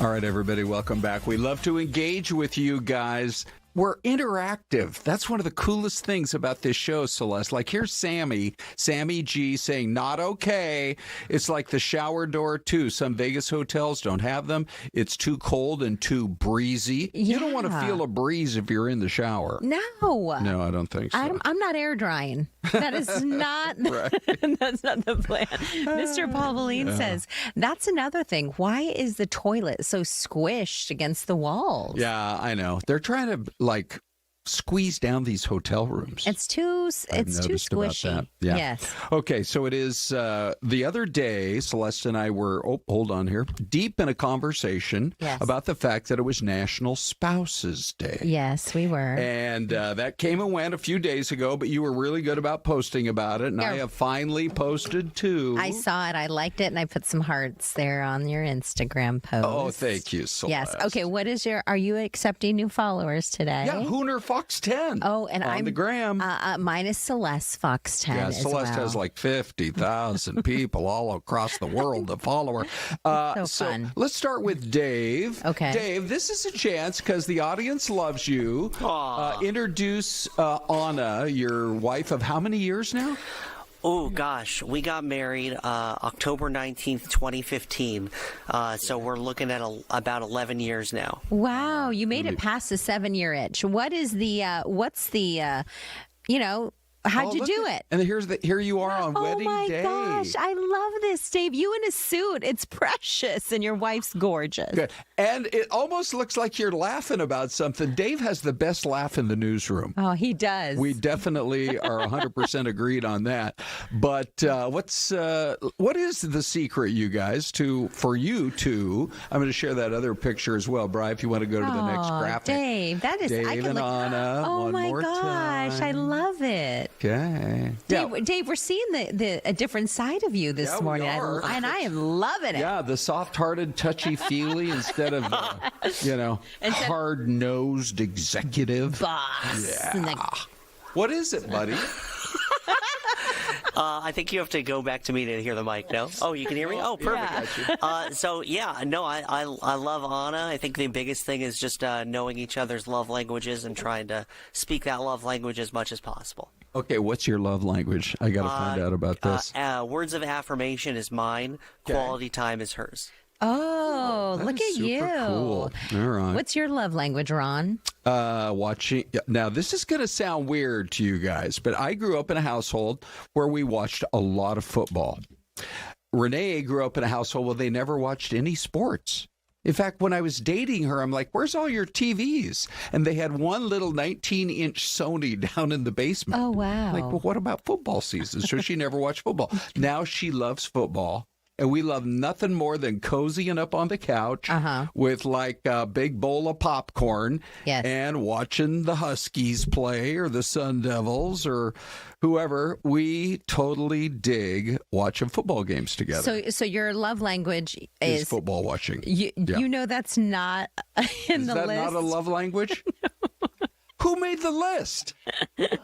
All right, everybody, welcome back. We love to engage with you guys. We're interactive. That's one of the coolest things about this show, Celeste. Like, here's Sammy G saying, not okay. It's like the shower door, too. Some Vegas hotels don't have them. It's too cold and too breezy. You don't want to feel a breeze if you're in the shower. No. No, I don't think so. I'm not air drying. That is not, that's not the plan. Mr. Pauline says, that's another thing. Why is the toilet so squished against the walls? Yeah, I know. They're trying to, like, squeeze down these hotel rooms. It's too squishy. Yeah. Yes. Okay, so it is the other day, Celeste and I were, hold on here, deep in a conversation about the fact that it was National Spouses Day. Yes, we were. And that came and went a few days ago, but you were really good about posting about it, and I have finally posted too. I saw it, I liked it, and I put some hearts there on your Instagram post. Oh, thank you, Celeste. Yes. Okay, are you accepting new followers today? Yeah, Hooner Fox 10. Oh, and on the gram. Mine is Celeste Fox 10. Yeah, as Celeste well. has like 50,000 people all across the world that follow her. So fun. Let's start with Dave. Okay. Dave, this is a chance because the audience loves you. Introduce Anna, your wife of how many years now? Oh, gosh. We got married October 19th, 2015. So we're looking at about 11 years now. Wow, you made it past the 7-year itch. What is how'd you do it? And here you are on wedding day. Oh my gosh, I love this, Dave. You in a suit. It's precious, and your wife's gorgeous. Good. And it almost looks like you're laughing about something. Dave has the best laugh in the newsroom. Oh, he does. We definitely are 100% agreed on that. But what is the secret, you guys, for you to? I'm going to share that other picture as well, Bri, if you want to go to the next graphic. Dave, that is. Dave I can and Anna. Oh one my more gosh, time. I love it. Okay. Dave, we're seeing a different side of you this morning, and I am loving it. Yeah, the soft-hearted, touchy-feely instead of, hard-nosed executive boss. Yeah. What is it, buddy? I think you have to go back to me to hear the mic, no? Oh, you can hear me? Oh, perfect. Yeah. I love Anna. I think the biggest thing is just knowing each other's love languages and trying to speak that love language as much as possible. Okay, what's your love language? I got to find out about this. Words of affirmation is mine. Okay. Quality time is hers. Oh, look at you. Cool. All right. What's your love language, Ron? Watching. Now, this is going to sound weird to you guys, but I grew up in a household where we watched a lot of football. Renee grew up in a household where they never watched any sports. In fact, when I was dating her, I'm like, where's all your TVs? And they had one little 19-inch Sony down in the basement. Oh, wow. Like, well, what about football season? So she never watched football. Now she loves football. And we love nothing more than cozying up on the couch with like a big bowl of popcorn and watching the Huskies play or the Sun Devils or whoever. We totally dig watching football games together. So your love language is football watching. You know that's not in the list. Is that not a love language? Who made the list?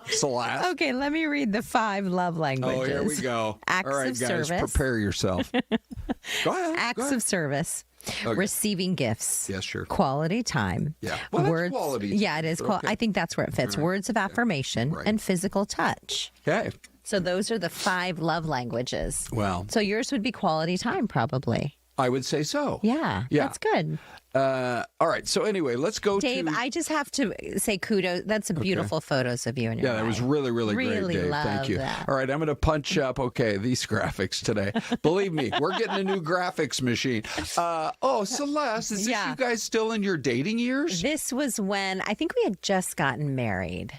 Celeste. Okay, let me read the 5 love languages. Oh, here we go. Acts All right, of guys, service. prepare yourself. Go ahead. Acts of service. Okay. Receiving gifts. Yes, sure. Quality time. Yeah. Well, that's words. Quality. Yeah, it is. Okay. I think that's where it fits. Right. Words of affirmation and physical touch. Okay. So those are the 5 love languages. Well. So yours would be quality time, probably. I would say so. Yeah. That's good. All right. So anyway, let's go Dave, to... I just have to say kudos. That's some beautiful photos of you and your Yeah, that was really, really great, Dave. Thank you. That. All right, I'm going to punch up, these graphics today. Believe me, we're getting a new graphics machine. Celeste, is this you guys still in your dating years? This was when I think we had just gotten married.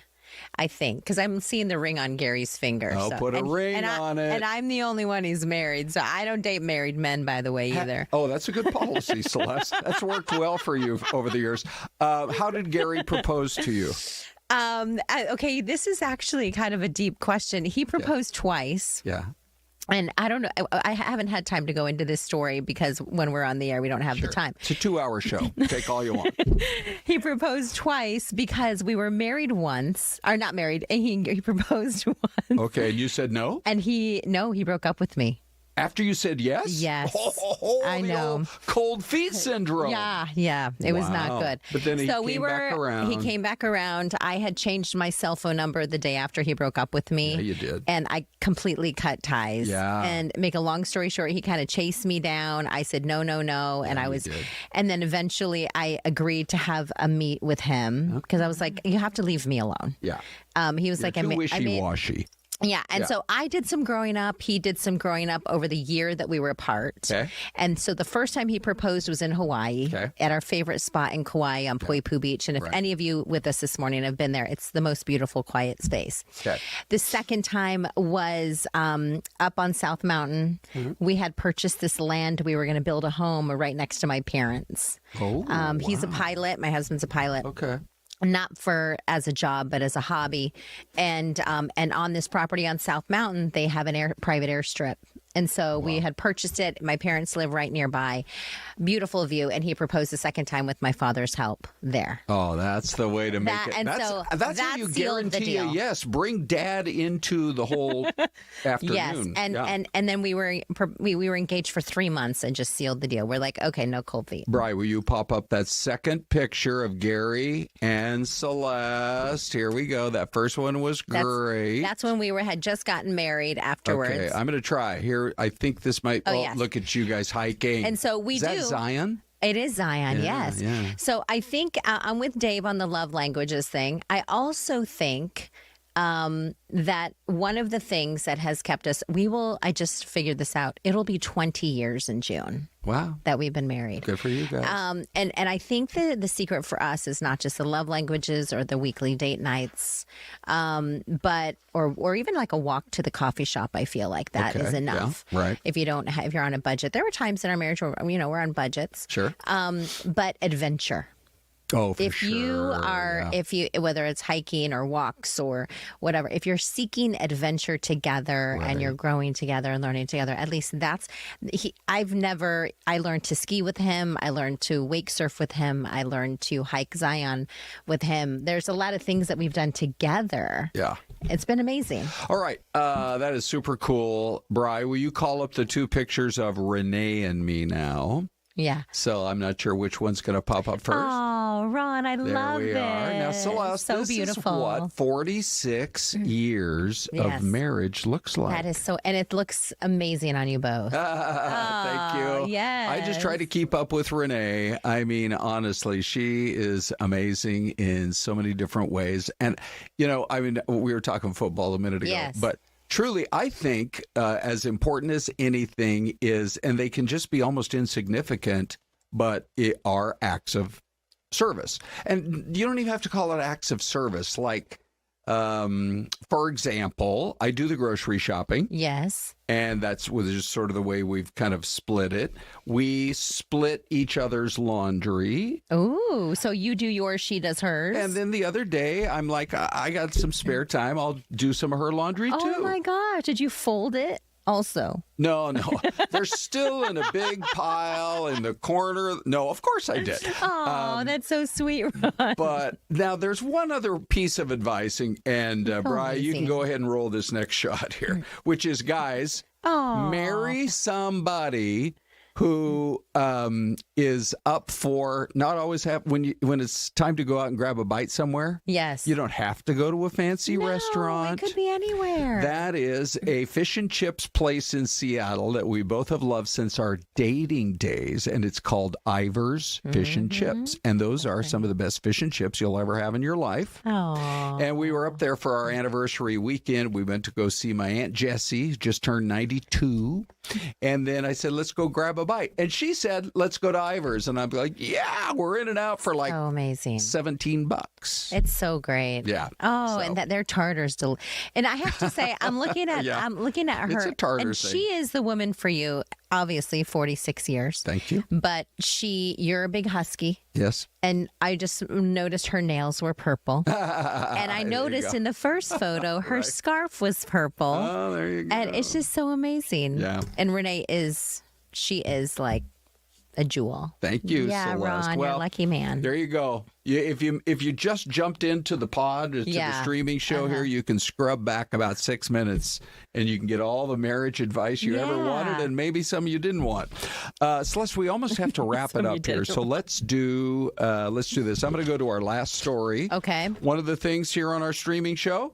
I think, because I'm seeing the ring on Gary's finger. Oh, put a ring on it. And I'm the only one who's married, so I don't date married men, by the way, either. Oh, that's a good policy, Celeste. That's worked well for you over the years. How did Gary propose to you? Okay, this is actually kind of a deep question. He proposed twice. Yeah. And I don't know. I haven't had time to go into this story because when we're on the air, we don't have the time. It's a 2-hour show. Take all you want. He proposed twice because we were married once, or not married. And he proposed once. Okay, and you said no? And he broke up with me. After you said yes? Yes. I The know. old cold feet syndrome. Yeah. It was not Wow. good. But then he came back around. He came back around. I had changed my cell phone number the day after he broke up with me. Yeah, you did. And I completely cut ties. Yeah. And make a long story short, he kind of chased me down. I said no. And and then eventually I agreed to have a meet with him because I was like, you have to leave me alone. Yeah. He was You're like, too wishy-washy. Yeah. And so I did some growing up. He did some growing up over the year that we were apart. Okay. And so the first time he proposed was in Hawaii at our favorite spot in Kauai on Poipu Beach. And if any of you with us this morning have been there, it's the most beautiful, quiet space. Okay. The second time was up on South Mountain. We had purchased this land. We were going to build a home right next to my parents. Oh, He's a pilot. My husband's a pilot. Okay. Not for as a job, but as a hobby. And on this property on South Mountain, they have an private airstrip. And so we had purchased it. My parents live right nearby. Beautiful view. And he proposed the second time with my father's help there. Oh, that's the way to make it. And that's so that's how that you sealed the guarantee a deal. yes. Bring Dad into the whole afternoon. Yes, and then we were engaged for 3 months and just sealed the deal. We're like, okay, no cold feet. Bri, will you pop up that second picture of Gary and Celeste? Here we go. That first one was great. That's when we had just gotten married afterwards. Okay, I'm going to try. Here, I think this might... yes. Look at you guys hiking. And so we Is that Zion? It is Zion, yes. Yeah. So I think I'm with Dave on the love languages thing. I also think that one of the things that has kept us, I just figured this out. It'll be 20 years in June. Wow. That we've been married. Good for you guys. And I think the secret for us is not just the love languages or the weekly date nights, but or even like a walk to the coffee shop. I feel like that is enough. Yeah, right. If you're on a budget. There were times in our marriage where we're on budgets. Sure. But adventure. Oh, for If sure. you are, whether it's hiking or walks or whatever, if you're seeking adventure together and you're growing together and learning together, at least I learned to ski with him. I learned to wake surf with him. I learned to hike Zion with him. There's a lot of things that we've done together. Yeah. It's been amazing. All right. That is super cool. Bri, will you call up the two pictures of Renee and me now? Yeah. So I'm not sure which one's going to pop up first. Oh, Ron, I love There we are. Now, Celeste, so this beautiful. is what 46 years Yes. of marriage looks like. That is so, and it looks amazing on you both. Thank you. Yes. I just try to keep up with Renee. I mean, honestly, she is amazing in so many different ways. And, we were talking football a minute ago, Yes. but truly, I think as important as anything is, and they can just be almost insignificant, but it are acts of service. And you don't even have to call it acts of service. Like, for example, I do the grocery shopping. Yes. And that's just sort of the way we've kind of split it. We split each other's laundry. Ooh, so you do yours, she does hers. And then the other day, I'm like, I got some spare time. I'll do some of her laundry, too. Oh, my gosh. Did you fold it also? No. They're still in a big pile in the corner. No, of course I did. Oh, that's so sweet, Ron. But now there's one other piece of advice, and Bri, you can go ahead and roll this next shot here, which is, guys, marry somebody who is up for not always when it's time to go out and grab a bite somewhere. Yes. You don't have to go to a fancy No, restaurant. it could be anywhere. That is a fish and chips place in Seattle that we both have loved since our dating days, and it's called Ivar's Fish and Chips. And those are some of the best fish and chips you'll ever have in your life. Oh. And we were up there for our anniversary weekend. We went to go see my Aunt Jessie, just turned 92. And then I said, let's go grab a bite. And she said, let's go to Ivar's. And I'm like, yeah, we're in and out for like so amazing. $17. It's so great. Yeah. Oh, So- and that their tartar's and I have to say, I'm looking at Yeah. her. It's a tartar and thing. she is the woman for you. Obviously, 46 years. Thank you. But you're a big husky. Yes. And I just noticed her nails were purple. And I noticed in the first photo, her scarf was purple. Oh, there you go. And it's just so amazing. Yeah. And Renee she is like a jewel. Thank you, Yeah, Syleste. Ron, you're a lucky man. There you go. If you just jumped into the pod, to the streaming show here, you can scrub back about 6 minutes and you can get all the marriage advice you ever wanted and maybe some you didn't want. Celeste, we almost have to wrap it up here. So let's do this. I'm going to go to our last story. Okay. One of the things here on our streaming show,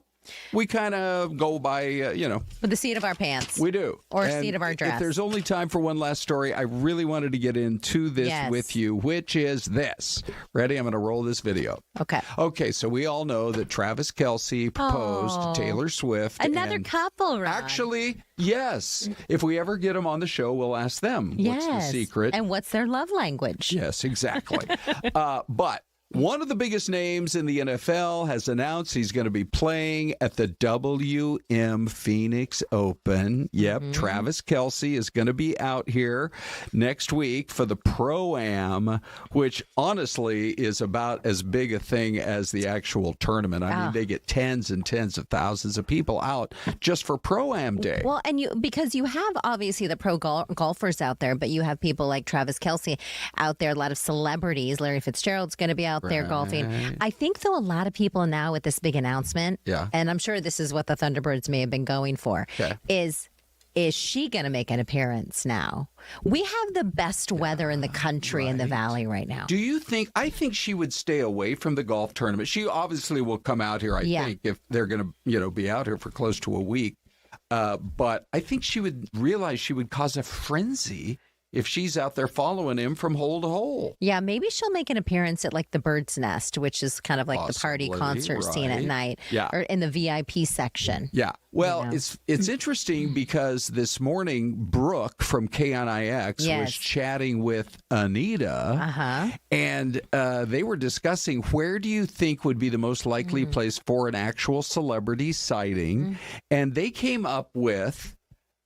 we kind of go by, with the seat of our pants. We do. Or seat of our dress. If there's only time for one last story, I really wanted to get into this with you, which is this. Ready? I'm going to roll this video. Okay. Okay, so we all know that Travis Kelce proposed to Taylor Swift. Another couple, Ron. Actually, yes. If we ever get them on the show, we'll ask them what's the secret. And what's their love language. Yes, exactly. But one of the biggest names in the NFL has announced he's going to be playing at the WM Phoenix Open. Yep, Travis Kelce is going to be out here next week for the Pro-Am, which honestly is about as big a thing as the actual tournament. I mean, they get tens and tens of thousands of people out just for Pro-Am Day. Well, and because you have obviously the pro golfers out there, but you have people like Travis Kelce out there, a lot of celebrities. Larry Fitzgerald's going to be out there golfing. I think, though, a lot of people now with this big announcement, and I'm sure this is what the Thunderbirds may have been going for, is she going to make an appearance now? We have the best weather in the country in the Valley right now. Do you think? I think she would stay away from the golf tournament. She obviously will come out here, I think, if they're going to, be out here for close to a week. But I think she would realize she would cause a frenzy if she's out there following him from hole to hole. Yeah, maybe she'll make an appearance at like the Bird's Nest, which is kind of like the party concert scene at night, or in the VIP section. Yeah. Well, it's interesting because this morning Brooke from KNIX was chatting with Anita, and they were discussing where do you think would be the most likely place for an actual celebrity sighting, and they came up with,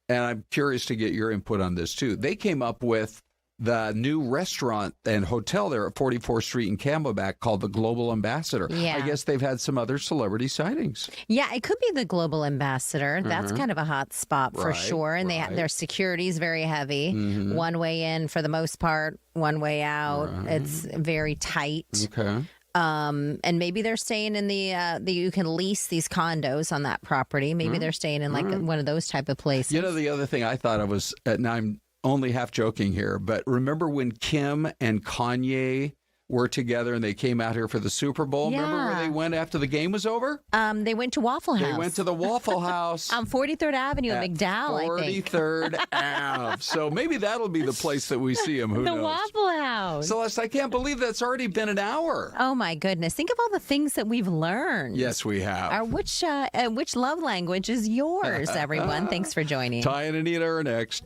and I'm curious to get your input on this, too. They came up with the new restaurant and hotel there at 44th Street in Camelback called the Global Ambassador. Yeah. I guess they've had some other celebrity sightings. Yeah, it could be the Global Ambassador. That's kind of a hot spot for sure. And their security is very heavy. One way in for the most part, one way out. It's very tight. Okay. And maybe they're staying in the you can lease these condos on that property. Maybe they're staying in like one of those type of places. You know, the other thing I thought of was, now I'm only half joking here, but remember when Kim and Kanye were together and they came out here for the Super Bowl? Yeah. Remember where they went after the game was over? They went to Waffle House. They went to the Waffle House. On 43rd Avenue in McDowell, I think. 43rd Ave. So maybe that'll be the place that we see him. Who knows? The Waffle House. Celeste, I can't believe that's already been an hour. Oh, my goodness. Think of all the things that we've learned. Yes, we have. Which love language is yours, everyone? Thanks for joining. Ty and Anita are next.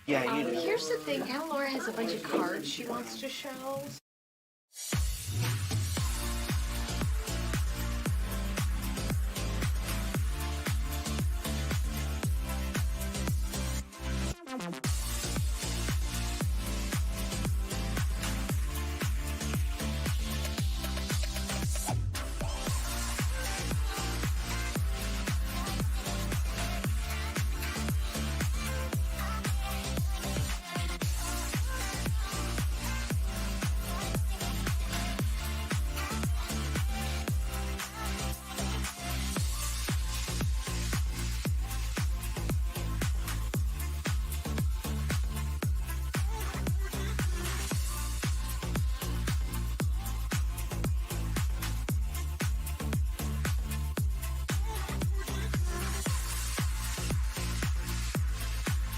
Yeah, Here's the thing. Analaura has a bunch of cards she wants to show.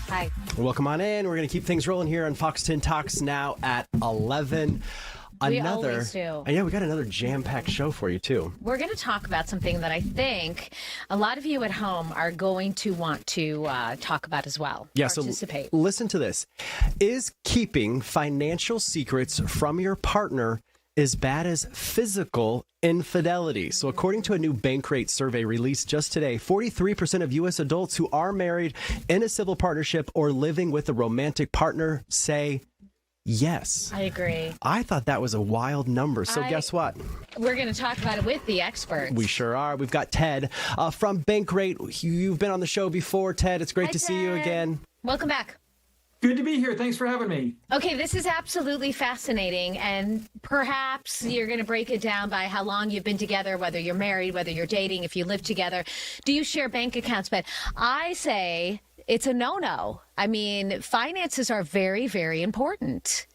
Hi. Welcome on in. We're going to keep things rolling here on Fox 10 Talks now at 11. We always do. Yeah, we got another jam-packed show for you, too. We're going to talk about something that I think a lot of you at home are going to want to talk about as well. Yeah, participate. So listen to this. Is keeping financial secrets from your partner as bad as physical infidelity? So according to a new Bankrate survey released just today, 43% of U.S. adults who are married in a civil partnership or living with a romantic partner say yes. I agree. I thought that was a wild number. So guess what? We're going to talk about it with the experts. We sure are. We've got Ted from Bankrate. You've been on the show before, Ted. It's great to see you again. Welcome back. Good to be here. Thanks for having me. Okay, this is absolutely fascinating, and perhaps you're going to break it down by how long you've been together, whether you're married, whether you're dating, if you live together. Do you share bank accounts? But I say it's a no-no. I mean, finances are very, very important.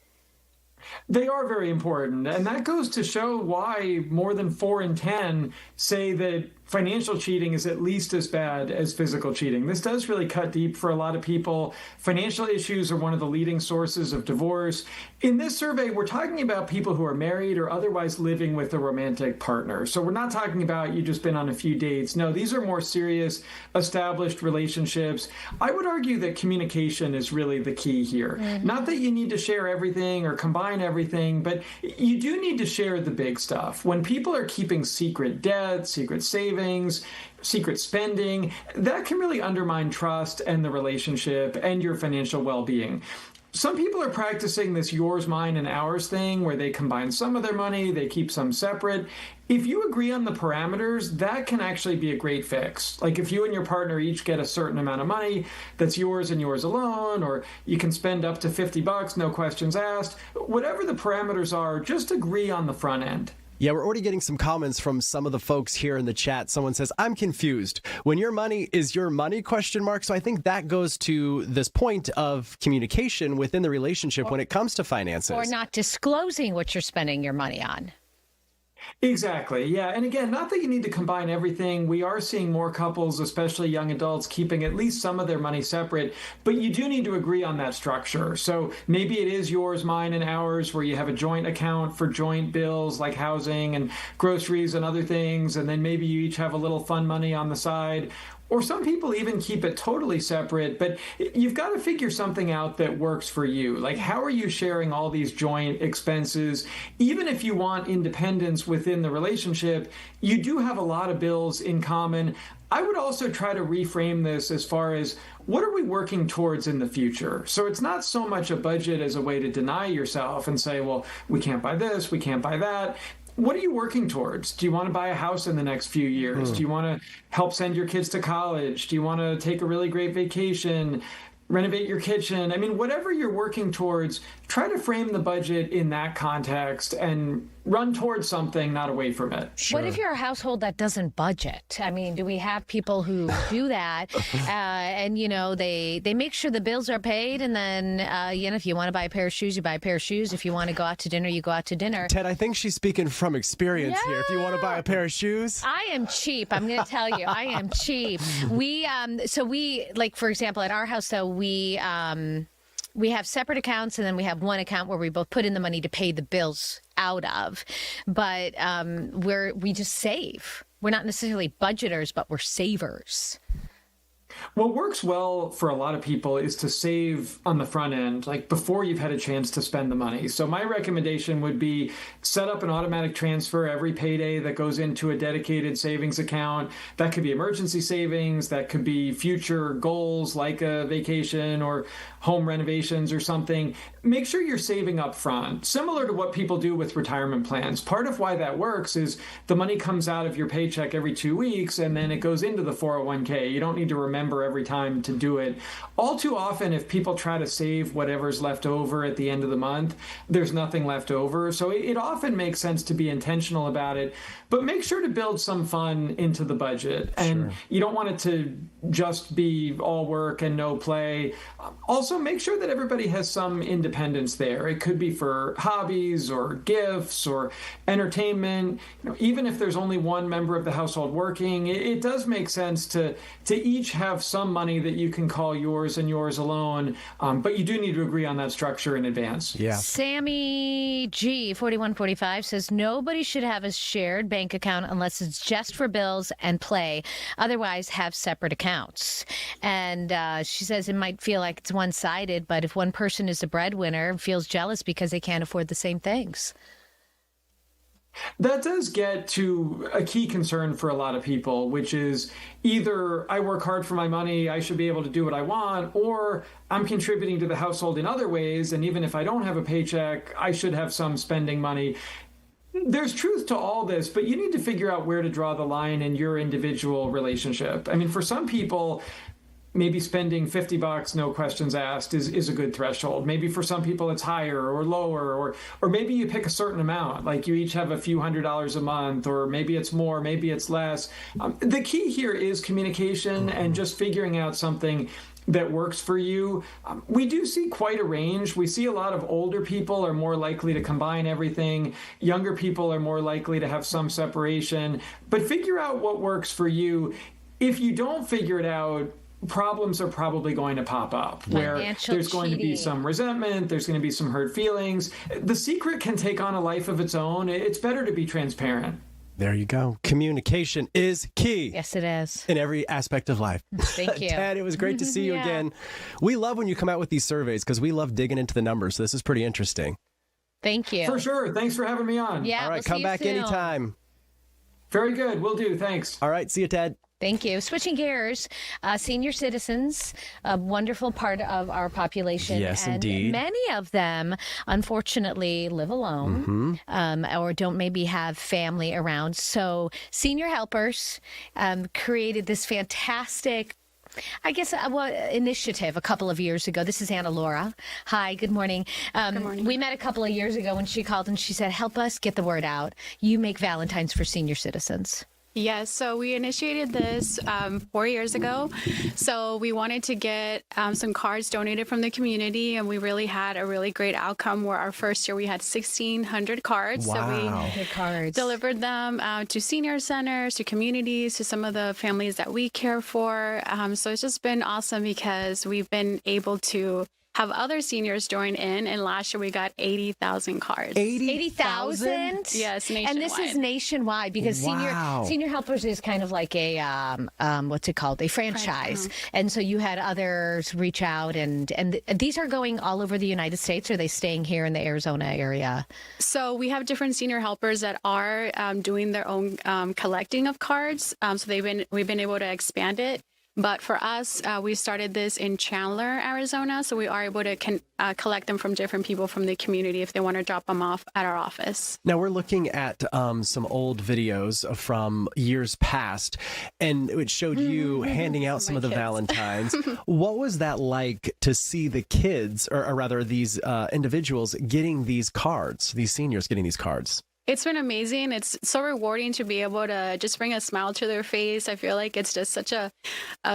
They are very important, and that goes to show why more than 4 in 10 say that financial cheating is at least as bad as physical cheating. This does really cut deep for a lot of people. Financial issues are one of the leading sources of divorce. In this survey, we're talking about people who are married or otherwise living with a romantic partner. So we're not talking about you just been on a few dates. No, these are more serious, established relationships. I would argue that communication is really the key here. Not that you need to share everything or combine everything, but you do need to share the big stuff. When people are keeping secret debt, secret savings, secret spending, that can really undermine trust and the relationship and your financial well-being. Some people are practicing this yours, mine, and ours thing where they combine some of their money, they keep some separate. If you agree on the parameters, that can actually be a great fix. Like if you and your partner each get a certain amount of money that's yours and yours alone, or you can spend up to $50, no questions asked. Whatever the parameters are, just agree on the front end. Yeah, we're already getting some comments from some of the folks here in the chat. Someone says, I'm confused. When your money is your money, ? So I think that goes to this point of communication within the relationship when it comes to finances. Or not disclosing what you're spending your money on. Exactly. Yeah. And again, not that you need to combine everything. We are seeing more couples, especially young adults, keeping at least some of their money separate, but you do need to agree on that structure. So maybe it is yours, mine, and ours, where you have a joint account for joint bills like housing and groceries and other things. And then maybe you each have a little fun money on the side. Or some people even keep it totally separate, but you've got to figure something out that works for you. Like, how are you sharing all these joint expenses? Even if you want independence within the relationship, you do have a lot of bills in common. I would also try to reframe this as far as what are we working towards in the future? So it's not so much a budget as a way to deny yourself and say, well, we can't buy this, we can't buy that. What are you working towards? Do you want to buy a house in the next few years? Do you want to help send your kids to college? Do you want to take a really great vacation? Renovate your kitchen? I mean, whatever you're working towards, try to frame the budget in that context and run towards something, not away from it. Sure. What if you're a household that doesn't budget? I mean, do we have people who do that? And, you know, they make sure the bills are paid. And then, you know, if you want to buy a pair of shoes, you buy a pair of shoes. If you want to go out to dinner, you go out to dinner. Ted, I think she's speaking from experience here. If you want to buy a pair of shoes. I am cheap. I'm going to tell you, I am cheap. So we, like, for example, at our house, though, we have separate accounts, and then we have one account where we both put in the money to pay the bills out of. But we just save. We're not necessarily budgeters, but we're savers. What works well for a lot of people is to save on the front end, like before you've had a chance to spend the money. So my recommendation would be set up an automatic transfer every payday that goes into a dedicated savings account. That could be emergency savings. That could be future goals like a vacation or home renovations or something. Make sure you're saving up front, similar to what people do with retirement plans. Part of why that works is the money comes out of your paycheck every 2 weeks and then it goes into the 401k. You don't need to remember every time to do it. All too often, if people try to save whatever's left over at the end of the month, there's nothing left over. So it often makes sense to be intentional about it, but make sure to build some fun into the budget. And you don't want it to just be all work and no play. Also, make sure that everybody has some independence there. It could be for hobbies or gifts or entertainment. You know, even if there's only one member of the household working, it does make sense to each have have some money that you can call yours and yours alone, but you do need to agree on that structure in advance. Yeah. Sammy G 4145 says nobody should have a shared bank account unless it's just for bills and play. Otherwise, have separate accounts. And she says it might feel like it's one-sided, but if one person is the breadwinner, feels jealous because they can't afford the same things. That does get to a key concern for a lot of people, which is either I work hard for my money, I should be able to do what I want, or I'm contributing to the household in other ways, and even if I don't have a paycheck, I should have some spending money. There's truth to all this, but you need to figure out where to draw the line in your individual relationship. I mean, for some people, maybe spending $50, no questions asked, is a good threshold. Maybe for some people it's higher or lower, or maybe you pick a certain amount, like you each have a few $100s a month, or maybe it's more, maybe it's less. The key here is communication and just figuring out something that works for you. We do see quite a range. We see a lot of older people are more likely to combine everything. Younger people are more likely to have some separation. But figure out what works for you. If you don't figure it out, problems are probably going to pop up where there's going to be some resentment, there's going to be some hurt feelings. The secret can take on a life of its own. It's better to be transparent. There you go. Communication is key. Yes, it is. In every aspect of life. Thank you. Ted, it was great to see you again. We love when you come out with these surveys because we love digging into the numbers. So this is pretty interesting. Thank you. For sure. Thanks for having me on. Yeah. All right, come back anytime. Very good. Will do. Thanks. All right. See you, Ted. Thank you. Switching gears, senior citizens, a wonderful part of our population. Yes, and indeed. Many of them, unfortunately, live alone or don't maybe have family around. So Senior Helpers created this fantastic initiative a couple of years ago. This is Analaura. Hi, good morning. Good morning. We met a couple of years ago when she called and she said, help us get the word out. You make Valentines for senior citizens. Yes, so we initiated this 4 years ago. So we wanted to get some cards donated from the community, and we really had a really great outcome where our first year we had 1,600 cards. Wow. So we delivered them to senior centers, to communities, to some of the families that we care for. So it's just been awesome because we've been able to have other seniors join in, and last year we got 80,000 cards. 80,000? Yes, nationwide. And this is nationwide because Senior Helpers is kind of like a, what's it called? A franchise. And so you had others reach out, and these are going all over the United States, or are they staying here in the Arizona area? So we have different senior helpers that are doing their own collecting of cards. So we've been able to expand it. But for us, we started this in Chandler, Arizona, so we are able to collect them from different people from the community if they want to drop them off at our office. Now, we're looking at some old videos from years past, and it showed you handing out some of the Valentines. What was that like to see the kids, or rather these individuals, getting these cards, these seniors getting these cards? It's been amazing. It's so rewarding to be able to just bring a smile to their face. I feel like it's just such a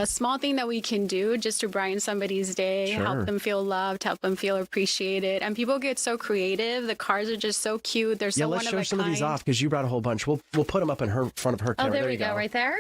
small thing that we can do just to brighten somebody's day, help them feel loved, help them feel appreciated. And people get so creative. The cards are just so cute. They're so one of a kind. Yeah, let's show some of these off because you brought a whole bunch. We'll put them up in front of her camera. Oh, there we go. Right there?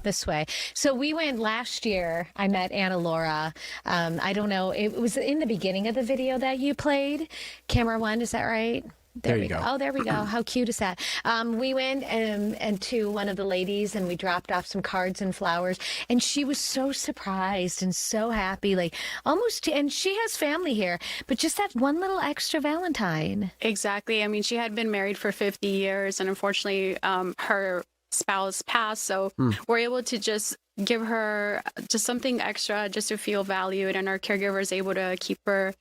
This way. So we went last year. I met Analaura. I don't know. It was in the beginning of the video that you played. Camera one, is that right? There we go. Oh, there we go. How cute is that? We went and to one of the ladies, and we dropped off some cards and flowers, and she was so surprised and so happy, like almost. And she has family here, but just that one little extra Valentine. Exactly. I mean, she had been married for 50 years, and unfortunately, her spouse passed. So we're able to just give her just something extra, just to feel valued, and our caregiver is able to keep her,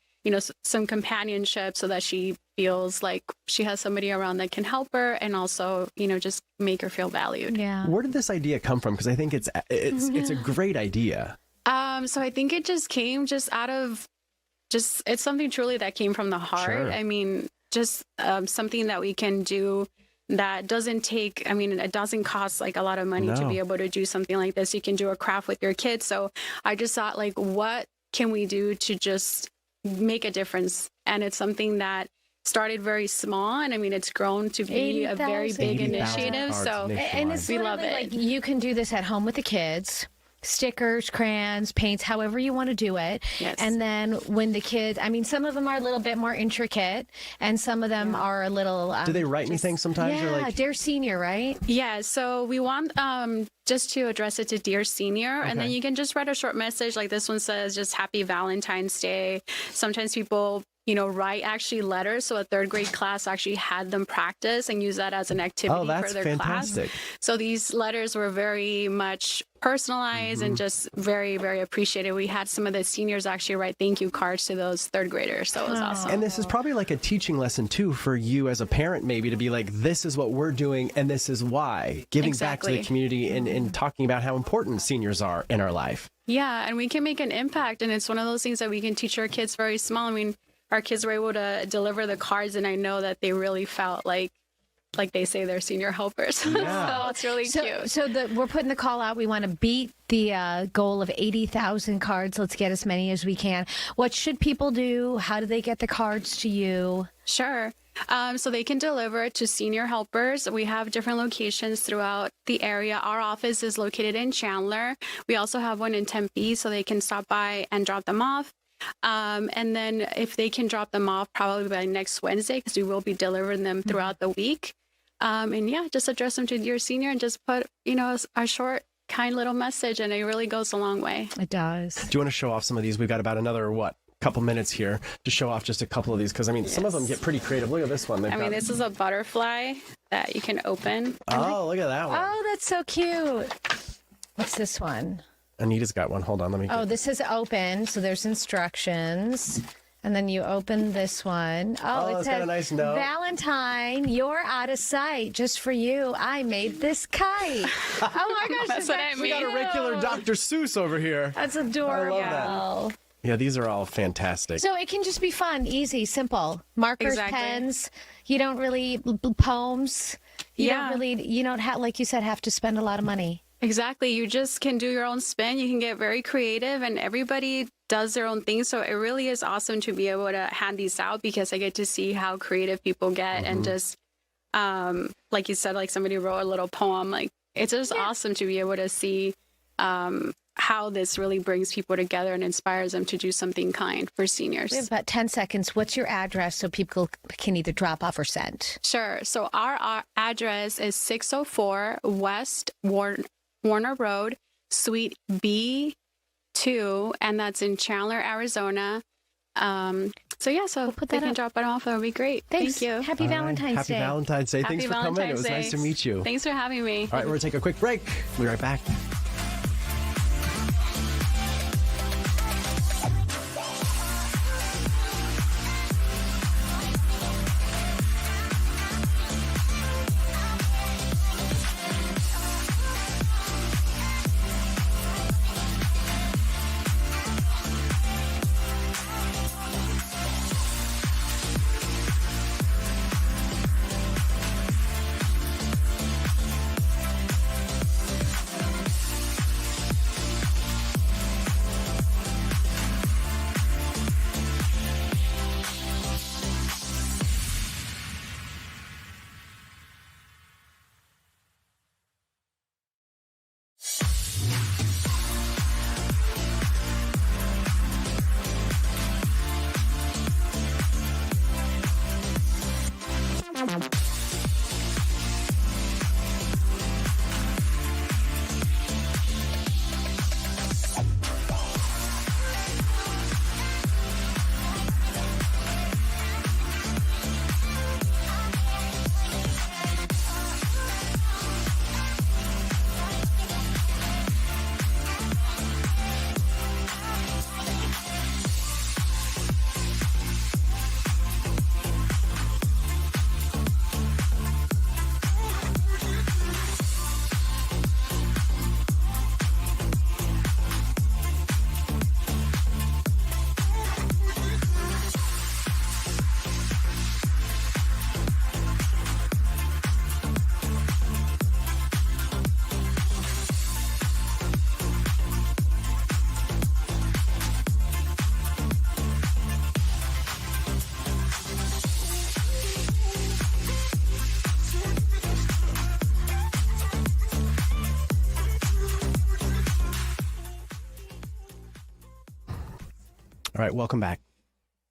some companionship so that she feels like she has somebody around that can help her and also, just make her feel valued. Yeah. Where did this idea come from? Because I think it's a great idea. So I think it just came out of it's something truly that came from the heart. Sure. I mean, just something that we can do that doesn't take, it doesn't cost like a lot of money to be able to do something like this. You can do a craft with your kids. So I just thought, like, what can we do to just make a difference? And it's something that started very small, and it's grown to be a very big initiative. So and it's we love it. Like, you can do this at home with the kids. stickers, crayons, paints, however you want to do it. Yes. And then when the kids, I mean, some of them are a little bit more intricate and some of them are a little... Do they write anything sometimes? Yeah, Or like... Dear Senior, right? Yeah, so we want just to address it to Dear Senior, and then you can just write a short message like this one says, just Happy Valentine's Day. Sometimes people, write actually letters, so a third grade class actually had them practice and use that as an activity for their fantastic. class. So these letters were very much personalized and just very, very appreciated. We had some of the seniors actually write thank you cards to those third graders, so it was awesome. And this is probably like a teaching lesson too for you as a parent, maybe, to be like, this is what we're doing and this is why. Giving back to the community and talking about how important seniors are in our life. Yeah, and we can make an impact, and it's one of those things that we can teach our kids very small. I mean, our kids were able to deliver the cards, and I know that they really felt like they say they're senior helpers. Yeah. So it's really cute. So we're putting the call out. We want to beat the goal of 80,000 cards. Let's get as many as we can. What should people do? How do they get the cards to you? Sure. So they can deliver it to senior helpers. We have different locations throughout the area. Our office is located in Chandler. We also have one in Tempe, so they can stop by and drop them off. And then if they can drop them off probably by next Wednesday, because we will be delivering them throughout the week. And yeah, just address them to Dear Senior and just put, a short, kind little message, and it really goes a long way. It does. Do you want to show off some of these? We've got about another, couple minutes here to show off just a couple of these, because some of them get pretty creative. Look at this one. This is a butterfly that you can open. Oh, look at that one. Oh, that's so cute. What's this one? Anita's got one. Hold on, let me. Oh, this is open, so there's instructions. And then you open this one. Oh, it's got a nice note. Valentine, you're out of sight. Just for you, I made this kite. Oh my gosh, That's what I mean. We got a regular Dr. Seuss over here. That's adorable. I love that. Yeah, these are all fantastic. So it can just be fun, easy, simple. Markers, pens. You don't really poems. You don't have, like you said, have to spend a lot of money. Exactly. You just can do your own spin. You can get very creative, and everybody does their own thing. So it really is awesome to be able to hand these out, because I get to see how creative people get and just, like you said, like somebody wrote a little poem. Like, it's just awesome to be able to see how this really brings people together and inspires them to do something kind for seniors. We have about 10 seconds. What's your address so people can either drop off or send? Sure. So our address is 604 West Warner Road, Suite B2, and that's in Chandler, Arizona. So we'll put that. They can drop it off. That would be great. Thanks. Thank you. Happy Valentine's Day. Happy Valentine's Day. Thanks Happy for coming. It was nice to meet you. Thanks for having me. All right, we're going to take a quick break. We'll be right back. All right, welcome back.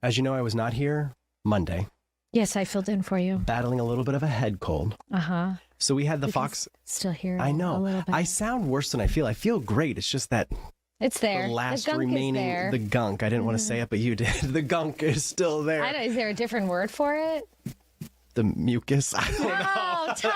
As you know, I was not here Monday. Yes, I filled in for you. Battling a little bit of a head cold. Uh-huh. So we had the Fox. Still here. I know. A little bit. I sound worse than I feel. I feel great. It's just that it's there. the last gunk remaining, is there. the gunk. I didn't want to say it, but you did. The gunk is still there. I don't, is there a different word for it? The mucus. I don't know. Oh, Ty.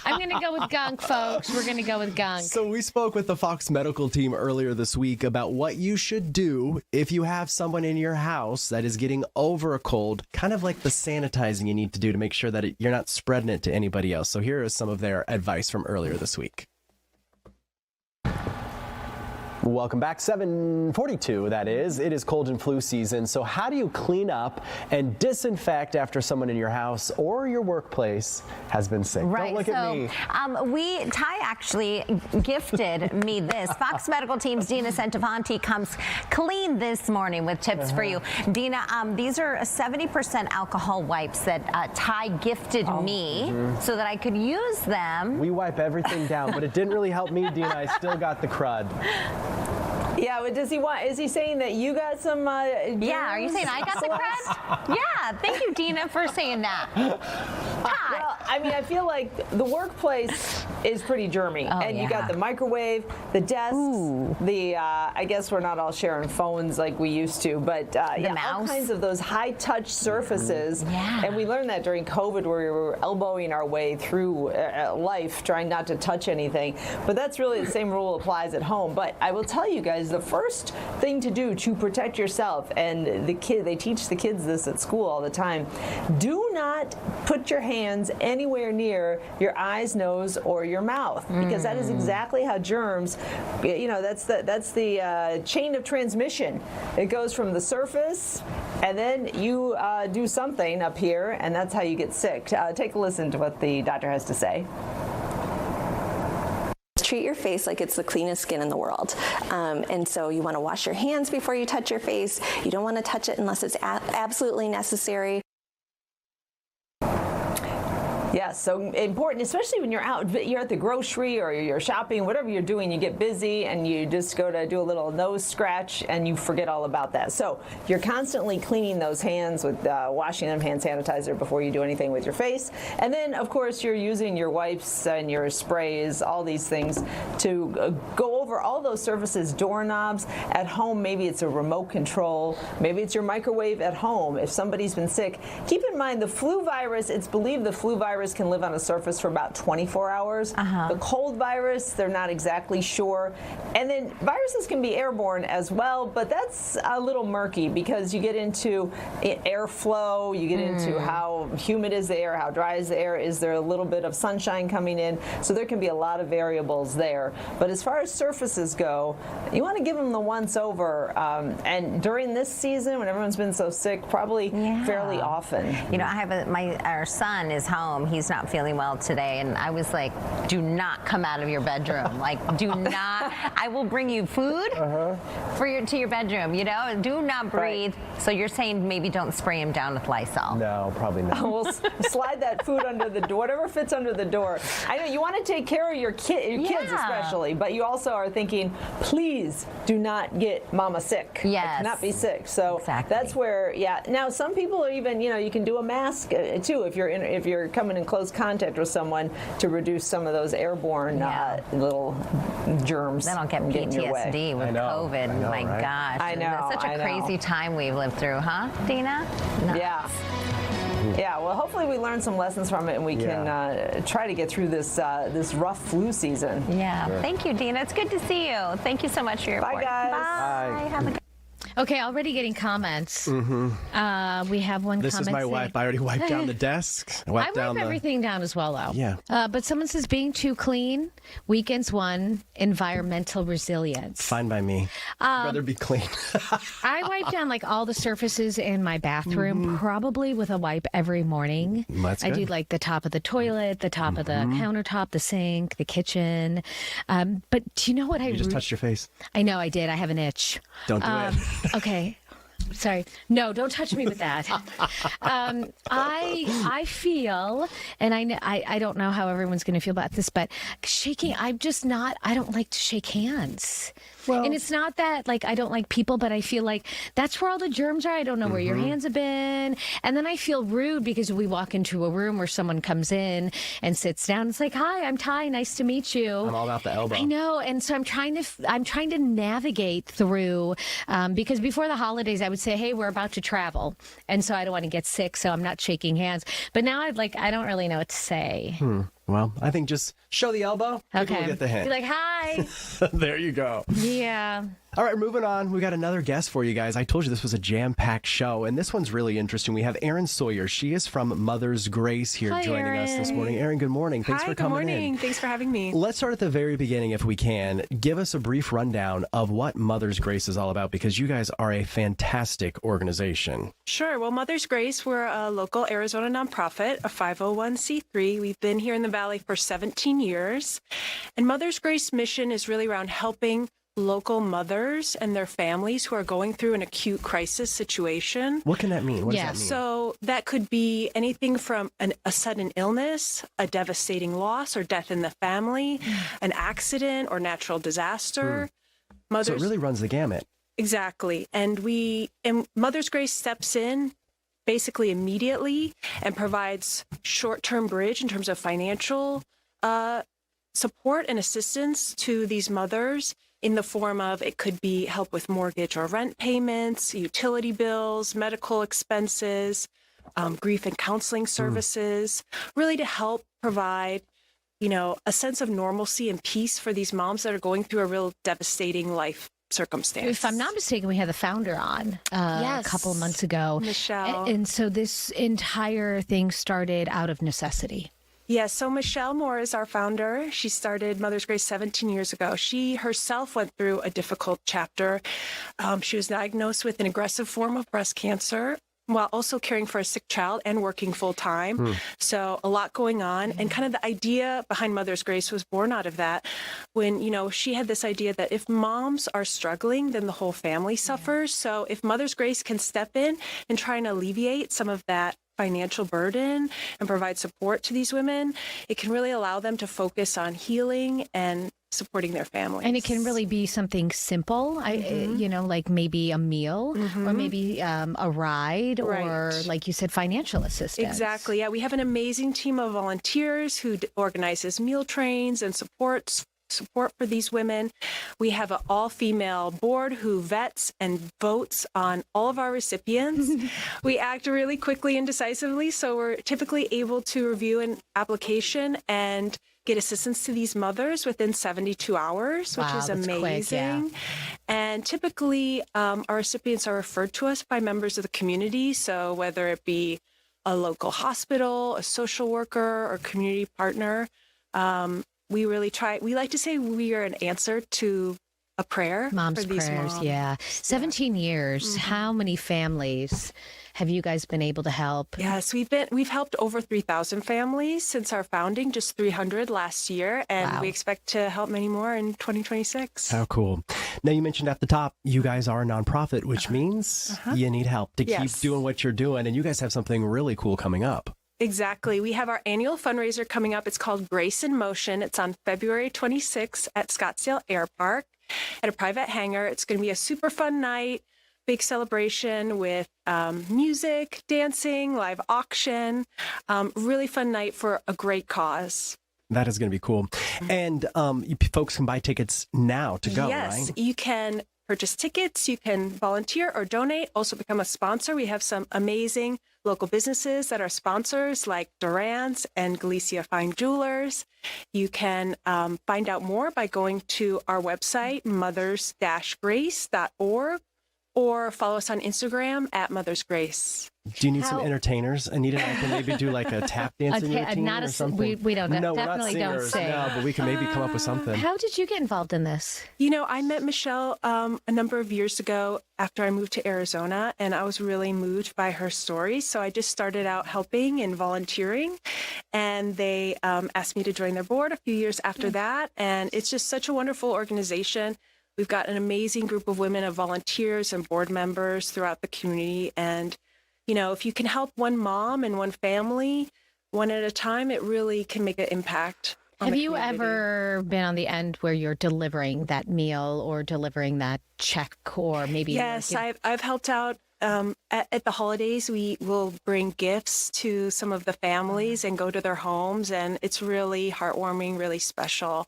I'm going to go with gunk, folks. We're going to go with gunk. So we spoke with the Fox medical team earlier this week about what you should do if you have someone in your house that is getting over a cold, kind of like the sanitizing you need to do to make sure that you're not spreading it to anybody else. So here is some of their advice from earlier this week. Welcome back. 7:42, that is. It is cold and flu season. So how do you clean up and disinfect after someone in your house or your workplace has been sick? Right. Don't look at me. Ty actually gifted me this. Fox Medical Team's Dina Centofanti comes clean this morning with tips for you. Dina, these are 70% alcohol wipes that Ty gifted me so that I could use them. We wipe everything down, but it didn't really help me, Dina. I still got the crud. Yeah, but does he want? Is he saying that you got some? Yeah, are you saying I got the crud? Yeah, thank you, Dina, for saying that. Well, I mean, I feel like the workplace is pretty germy, and you got the microwave, the desks, the. I guess we're not all sharing phones like we used to, but all kinds of those high-touch surfaces. Yeah. And we learned that during COVID, where we were elbowing our way through life, trying not to touch anything. But that's really the same rule applies at home. But I will tell you guys, the first thing to do to protect yourself, and they teach the kids this at school all the time, do not put your hands anywhere near your eyes, nose, or your mouth, because that is exactly how germs, that's the chain of transmission. It goes from the surface, and then you do something up here, and that's how you get sick. Take a listen to what the doctor has to say. Treat your face like it's the cleanest skin in the world. And so you want to wash your hands before you touch your face. You don't want to touch it unless it's absolutely necessary. Yeah, so important, especially when you're out, you're at the grocery or you're shopping, whatever you're doing, you get busy and you just go to do a little nose scratch and you forget all about that. So you're constantly cleaning those hands with washing them, hand sanitizer before you do anything with your face. And then, of course, you're using your wipes and your sprays, all these things to go over all those surfaces, doorknobs. At home, maybe it's a remote control. Maybe it's your microwave at home. If somebody's been sick, keep in mind the flu virus, it's believed the flu virus can live on a surface for about 24 hours. The cold virus, they're not exactly sure. And then viruses can be airborne as well, but that's a little murky because you get into airflow, you get into how humid is the air, how dry is the air, is there a little bit of sunshine coming in? So there can be a lot of variables there. But as far as surfaces go, you want to give them the once over. And during this season, when everyone's been so sick, probably fairly often. You know, I have our son is home. He's not feeling well today, and I was like, do not come out of your bedroom. Like, do not. I will bring you food to your bedroom, do not breathe. Right. So you're saying maybe don't spray him down with Lysol. No, probably not. We'll slide that food under the door, whatever fits under the door. I know you want to take care of your kids especially, but you also are thinking, please do not get mama sick. Yes. I cannot be sick. So that's where, now some people are even, you can do a mask too if you're coming in close contact with someone to reduce some of those airborne little germs. Then I'll get PTSD with COVID. I know, My right? gosh. I know. It's such a crazy time we've lived through, huh, Dina? Nuts. Yeah, well, hopefully we learn some lessons from it and we can try to get through this rough flu season. Yeah. Sure. Thank you, Dina. It's good to see you. Thank you so much for your report. Bye, guys. Bye. Have a good Okay, already getting comments. We have one comment. This is my wipe. I already wiped down the desk. I wipe everything down as well, though. Yeah. But someone says being too clean weakens environmental resilience. Fine by me. I'd rather be clean. I wipe down like all the surfaces in my bathroom, probably with a wipe every morning. That's good. I do like the top of the toilet, the top of the countertop, the sink, the kitchen. But do you know what You just touched your face. I know I did. I have an itch. Don't do it. Okay. Sorry. No, don't touch me with that. I feel, and I don't know how everyone's going to feel about this, but shaking, I don't like to shake hands. And it's not that like I don't like people, but I feel like that's where all the germs are. I don't know where your hands have been. And then I feel rude because we walk into a room where someone comes in and sits down. It's like, hi, I'm Ty. Nice to meet you. I'm all about the elbow. I know. And so I'm trying to navigate through because before the holidays, I would say, hey, we're about to travel. And so I don't want to get sick. So I'm not shaking hands. But now I don't really know what to say. Well, I think just show the elbow. People will get the hint. Be like, hi. There you go. Yeah. All right, moving on. We got another guest for you guys. I told you this was a jam-packed show, and this one's really interesting. We have Erin Sawyer. She is from Mother's Grace here joining us this morning. Erin, good morning. Thanks for coming in. Good morning. Thanks for having me. Let's start at the very beginning, if we can. Give us a brief rundown of what Mother's Grace is all about, because you guys are a fantastic organization. Sure. Well, Mother's Grace, we're a local Arizona nonprofit, a 501c3. We've been here in the Valley for 17 years. And Mother's Grace mission is really around helping local mothers and their families who are going through an acute crisis situation. What can that mean? What does that mean? So that could be anything from a sudden illness, a devastating loss or death in the family, an accident or natural disaster. So it really runs the gamut. Exactly. And Mother's Grace steps in basically immediately and provides short-term bridge in terms of financial support and assistance to these mothers in the form of, it could be help with mortgage or rent payments, utility bills, medical expenses, grief and counseling services, really to help provide, a sense of normalcy and peace for these moms that are going through a real devastating life circumstance. If I'm not mistaken, we had the founder on a couple of months ago. Michelle. And so this entire thing started out of necessity. Yes, so Michelle Moore is our founder. She started Mother's Grace 17 years ago. She herself went through a difficult chapter. She was diagnosed with an aggressive form of breast cancer while also caring for a sick child and working full time. So a lot going on. And kind of the idea behind Mother's Grace was born out of that when, she had this idea that if moms are struggling, then the whole family suffers. So if Mother's Grace can step in and try and alleviate some of that financial burden and provide support to these women, it can really allow them to focus on healing and supporting their families. And it can really be something simple, like maybe a meal or maybe a ride or, like you said, financial assistance. Exactly. Yeah, we have an amazing team of volunteers who organizes meal trains and support for these women. We have an all-female board who vets and votes on all of our recipients. We act really quickly and decisively, so we're typically able to review an application and get assistance to these mothers within 72 hours, which is amazing. Quick, And typically, our recipients are referred to us by members of the community, so whether it be a local hospital, a social worker, or community partner, we really try. We like to say we are an answer to a prayer Mom's for these prayers. moms. Yeah. 17 years. How many families have you guys been able to help? Yes, we've helped over 3,000 families since our founding, just 300 last year, and we expect to help many more in 2026. How cool. Now, you mentioned at the top, you guys are a nonprofit, which means you need help to keep doing what you're doing, and you guys have something really cool coming up. Exactly. We have our annual fundraiser coming up. It's called Grace in Motion. It's on February 26th at Scottsdale Air Park at a private hangar. It's going to be a super fun night, big celebration with music, dancing, live auction. Really fun night for a great cause. That is going to be cool. And folks can buy tickets now to go, yes, right? You can purchase tickets. You can volunteer or donate. Also become a sponsor. We have some amazing local businesses that are sponsors like Duran's and Galicia Fine Jewelers. You can find out more by going to our website, mothers-grace.org, or follow us on Instagram at Mother's Grace. Do you need some entertainers? Anita and I can maybe do like a tap dancing routine or something. We don't. No, definitely we're not don't singers, sing. no, but we can maybe come up with something. How did you get involved in this? I met Michelle a number of years ago after I moved to Arizona, and I was really moved by her story. So I just started out helping and volunteering, and they asked me to join their board a few years after that. And it's just such a wonderful organization. We've got an amazing group of women, of volunteers and board members throughout the community. And, if you can help one mom and one family, one at a time, it really can make an impact Have you ever been on the end where you're delivering that meal or delivering that check, or maybe? Yes, I've helped out. At the holidays, we will bring gifts to some of the families and go to their homes, and it's really heartwarming, really special.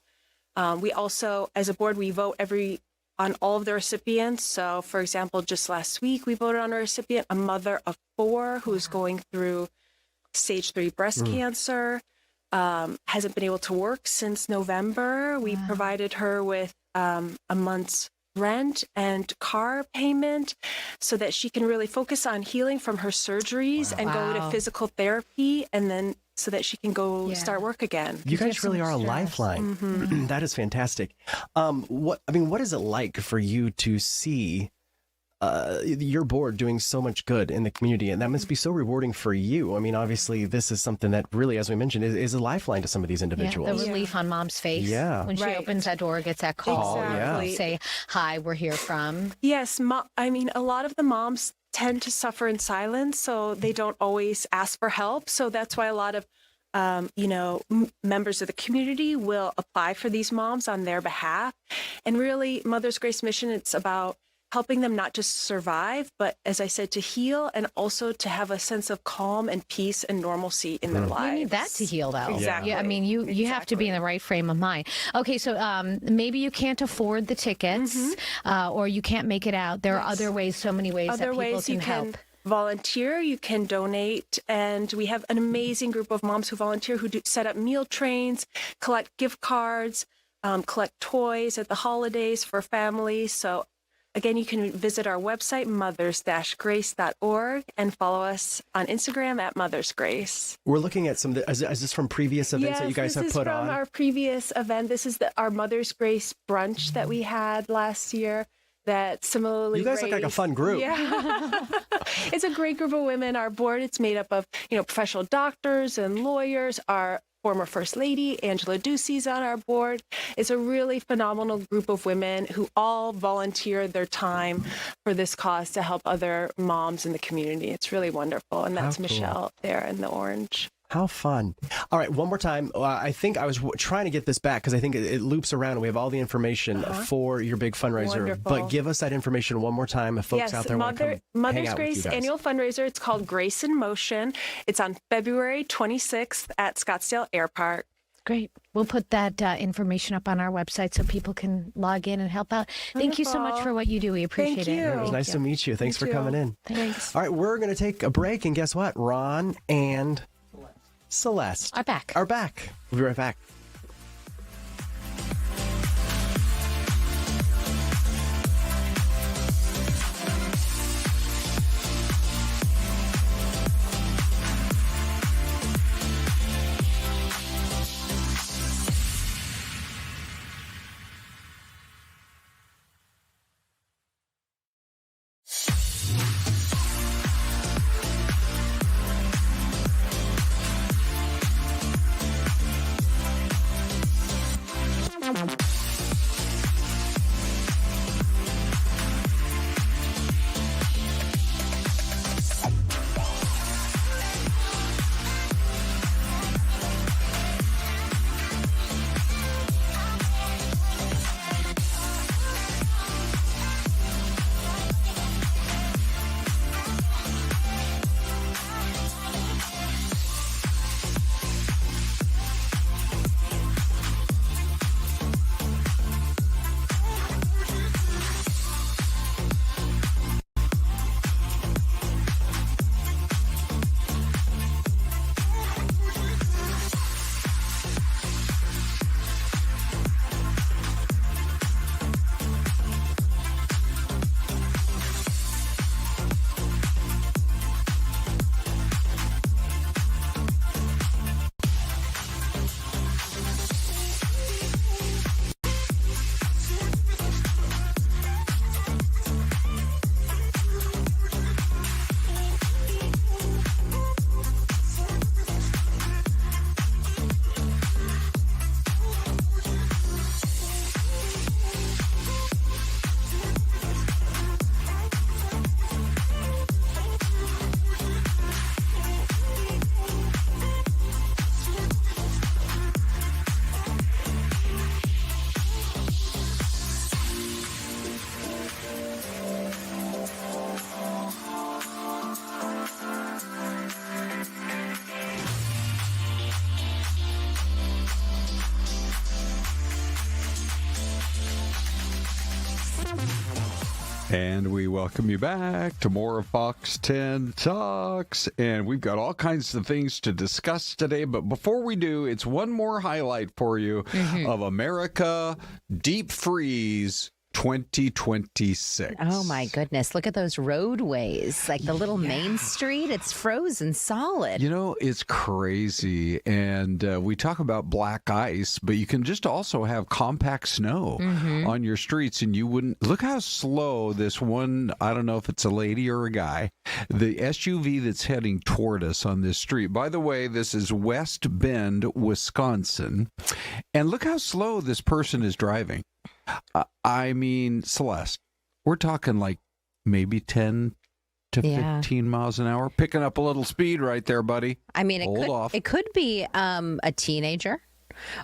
We also, as a board, we vote on all of the recipients. So, for example, just last week, we voted on a recipient, a mother of 4 who's going through stage 3 breast cancer, hasn't been able to work since November. We provided her with a month's rent and car payment so that she can really focus on healing from her surgeries and go to physical therapy, and then so that she can go start work again. You guys really are a lifeline. Mm-hmm. That is fantastic. What is it like for you to see your board doing so much good in the community? And that must be so rewarding for you. I mean, obviously, this is something that really, as we mentioned, is a lifeline to some of these individuals. The relief on mom's face. Yeah. When she opens that door, gets that call. Exactly. Say, hi, we're here from. Yes. I mean, a lot of the moms tend to suffer in silence, so they don't always ask for help. So that's why a lot of members of the community will apply for these moms on their behalf. And really, Mother's Grace mission, it's about helping them not just survive, but as I said, to heal and also to have a sense of calm and peace and normalcy in their lives. You need that to heal, though. Exactly. Yeah, I mean, you have to be in the right frame of mind. Okay, so maybe you can't afford the tickets or you can't make it out. There are other ways, so many ways that people can help. Volunteer, you can donate, and we have an amazing group of moms who volunteer who set up meal trains, collect gift cards, collect toys at the holidays for families. So again, you can visit our website, mothers-grace.org, and follow us on Instagram at Mother's Grace. We're looking at some, is this from previous events that you guys have put on? Yes, this is from our previous event. This is our Mother's Grace brunch that we had last year. That similarly, you guys look like a fun group. Yeah, it's a great group of women. Our board, it's made up of professional doctors and lawyers. Our former First Lady Angela Ducey's on our board. It's a really phenomenal group of women who all volunteer their time for this cause to help other moms in the community. It's really wonderful, and that's Michelle there in the orange. How fun. All right, one more time. I think I was trying to get this back because I think it loops around and we have all the information for your big fundraiser. Wonderful. But give us that information one more time if folks out there want to come Mother's hang out Grace with you guys. annual fundraiser. It's called Grace in Motion. It's on February 26th at Scottsdale Air Park. Great. We'll put that information up on our website so people can log in and help out. Thank you so much for what you do. We appreciate it. It was nice to meet you. Thanks for coming in. Thanks. All right, we're going to take a break. And guess what? Ron and Syleste are back. We'll be right back. And we welcome you back to more of Fox 10 Talks. And we've got all kinds of things to discuss today. But before we do, it's one more highlight for you of America Deep Freeze 2026. Oh, my goodness. Look at those roadways. Like the little main street, it's frozen solid. You know, it's crazy. And we talk about black ice, but you can just also have compact snow on your streets. And you wouldn't look how slow this one, I don't know if it's a lady or a guy, the SUV that's heading toward us on this street. By the way, this is West Bend, Wisconsin. And look how slow this person is driving. I mean, Celeste, we're talking like maybe 10 to 15 miles an hour, picking up a little speed right there, buddy. I mean, it could be a teenager.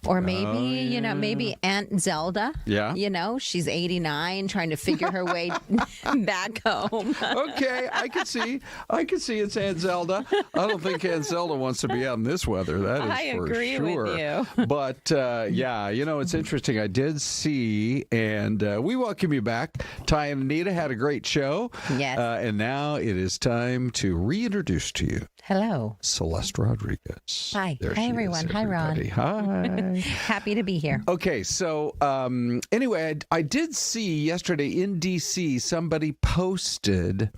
Or maybe, maybe Aunt Zelda. Yeah. You know, she's 89 trying to figure her way back home. Okay, I can see it's Aunt Zelda. I don't think Aunt Zelda wants to be out in this weather. That is I for agree sure. with you. But, it's interesting. I did see, and we welcome you back. Ty and Anita had a great show. Yes. And now it is time to reintroduce to you. Hello. Syleste Rodriguez. Hi. There Hi, she everyone. is, Hi, Ron. everybody. Hi. Happy to be here. Okay, so anyway, I did see yesterday in D.C. somebody posted,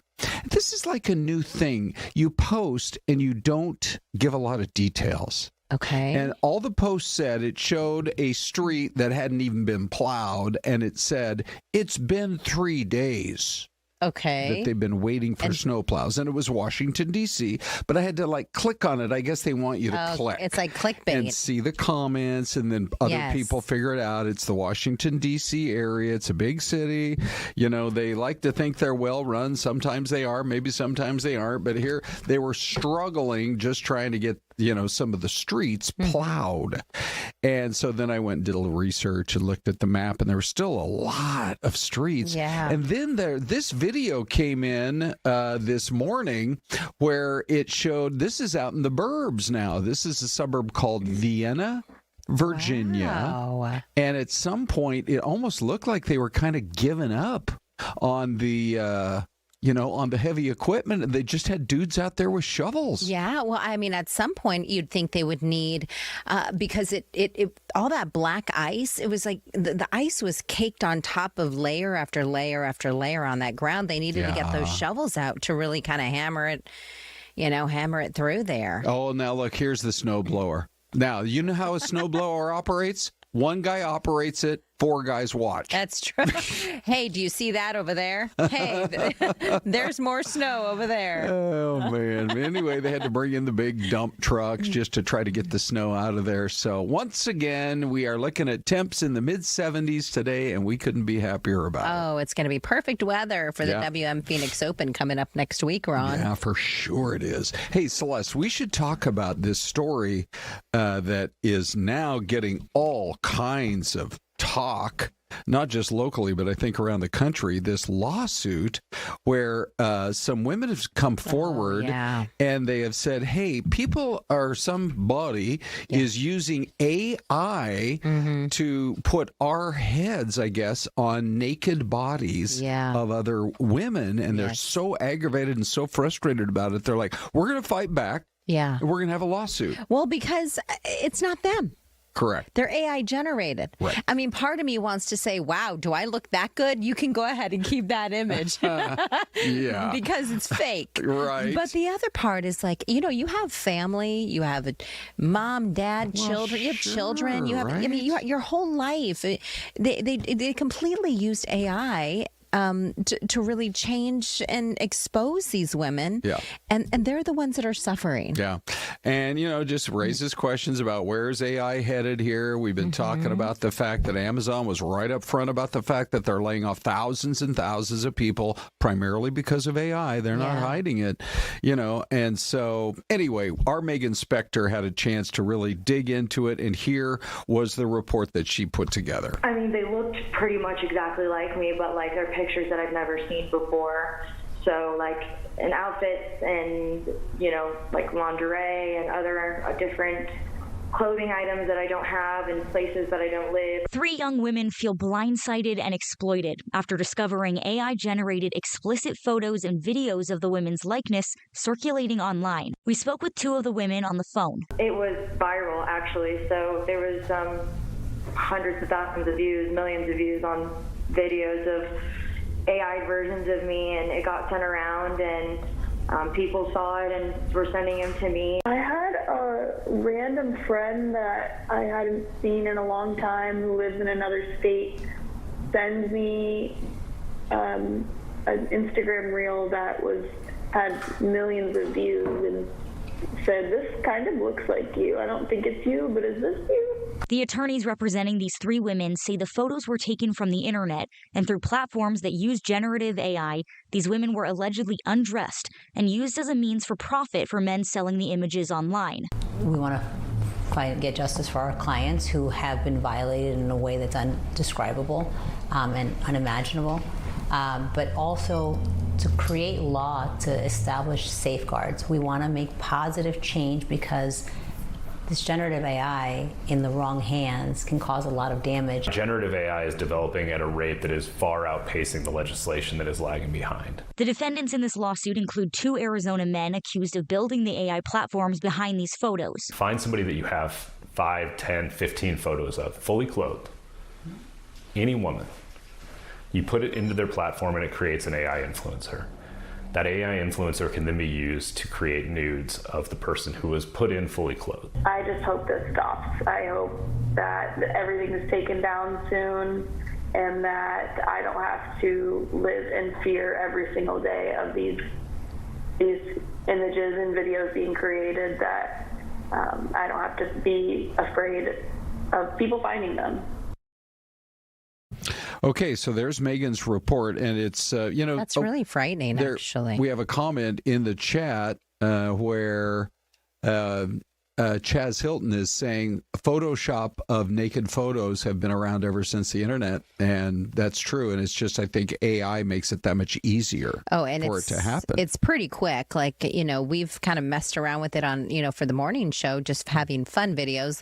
this is like a new thing. You post and you don't give a lot of details. Okay. And all the posts said, it showed a street that hadn't even been plowed, and it said, it's been 3 days. Okay. That they've been waiting for snowplows. And it was Washington, D.C. But I had to click on it. I guess they want you to click. It's like clickbait. And see the comments, and then other people figure it out. It's the Washington, D.C. area. It's a big city. You know, they like to think they're well run. Sometimes they are. Maybe sometimes they aren't. But here they were struggling just trying to get, some of the streets plowed. And so then I went and did a little research and looked at the map, and there were still a lot of streets. Yeah. And then this video came in this morning where it showed, this is out in the burbs now. This is a suburb called Vienna, Virginia. Wow. And at some point, it almost looked like they were kind of giving up on the on the heavy equipment. They just had dudes out there with shovels. Yeah, well, I mean, at some point you'd think they would need, because it all that black ice, it was like the ice was caked on top of layer after layer after layer on that ground. They needed to get those shovels out to really kind of hammer it through there. Oh, now look, here's the snowblower. Now, you know how a snowblower operates? One guy operates it, 4 guys watch. That's true. Hey, do you see that over there? Hey, there's more snow over there. Oh, man. Anyway, they had to bring in the big dump trucks just to try to get the snow out of there. So once again, we are looking at temps in the mid-70s today, and we couldn't be happier about it. Oh, it's going to be perfect weather for the WM Phoenix Open coming up next week, Ron. Yeah, for sure it is. Hey, Celeste, we should talk about this story that is now getting all kinds of talk, not just locally, but I think around the country, this lawsuit where some women have come forward and they have said, hey, somebody is using AI to put our heads, I guess, on naked bodies of other women. And they're so aggravated and so frustrated about it. They're like, we're going to fight back. Yeah. We're going to have a lawsuit. Well, because it's not them. Correct. They're AI generated. Right. I mean, part of me wants to say, wow, do I look that good? You can go ahead and keep that image. Yeah. Because it's fake. Right. But the other part is like, you have family, you have a mom, dad, children, you have children, you have, I mean, your whole life. They completely used AI to really change and expose these women. Yeah. And they're the ones that are suffering. Yeah. And, just raises questions about where's AI headed here. We've been talking about the fact that Amazon was right up front about the fact that they're laying off thousands and thousands of people, primarily because of AI. They're not hiding it, And so, anyway, our Megan Spector had a chance to really dig into it. And here was the report that she put together. I mean, they looked pretty much exactly like me, but they're pictures that I've never seen before. So in outfits and, lingerie and other different clothing items that I don't have in places that I don't live. 3 young women feel blindsided and exploited after discovering AI-generated explicit photos and videos of the women's likeness circulating online. We spoke with 2 of the women on the phone. It was viral, actually, so there was hundreds of thousands of views, millions of views on videos of AI versions of me, and it got sent around, and people saw it and were sending them to me. I had a random friend that I hadn't seen in a long time who lives in another state send me an Instagram reel that had millions of views and said, "This kind of looks like you. I don't think it's you, but is this you?" The attorneys representing these 3 women say the photos were taken from the internet, and through platforms that use generative AI, these women were allegedly undressed and used as a means for profit for men selling the images online. We want to get justice for our clients who have been violated in a way that's undescribable and unimaginable, but also to create law to establish safeguards. We want to make positive change because this generative AI in the wrong hands can cause a lot of damage. Generative AI is developing at a rate that is far outpacing the legislation that is lagging behind. The defendants in this lawsuit include 2 Arizona men accused of building the AI platforms behind these photos. Find somebody that you have 5, 10, 15 photos of, fully clothed, any woman. You put it into their platform and it creates an AI influencer. That AI influencer can then be used to create nudes of the person who was put in fully clothed. I just hope this stops. I hope that everything is taken down soon and that I don't have to live in fear every single day of these images and videos being created, that I don't have to be afraid of people finding them. Okay, so there's Megan's report, and it's, That's really frightening, actually. We have a comment in the chat where Chaz Hilton is saying Photoshop of naked photos have been around ever since the internet, and that's true. And it's just, I think AI makes it that much easier for it to happen. It's pretty quick. Like, we've kind of messed around with it on, for the morning show, just having fun videos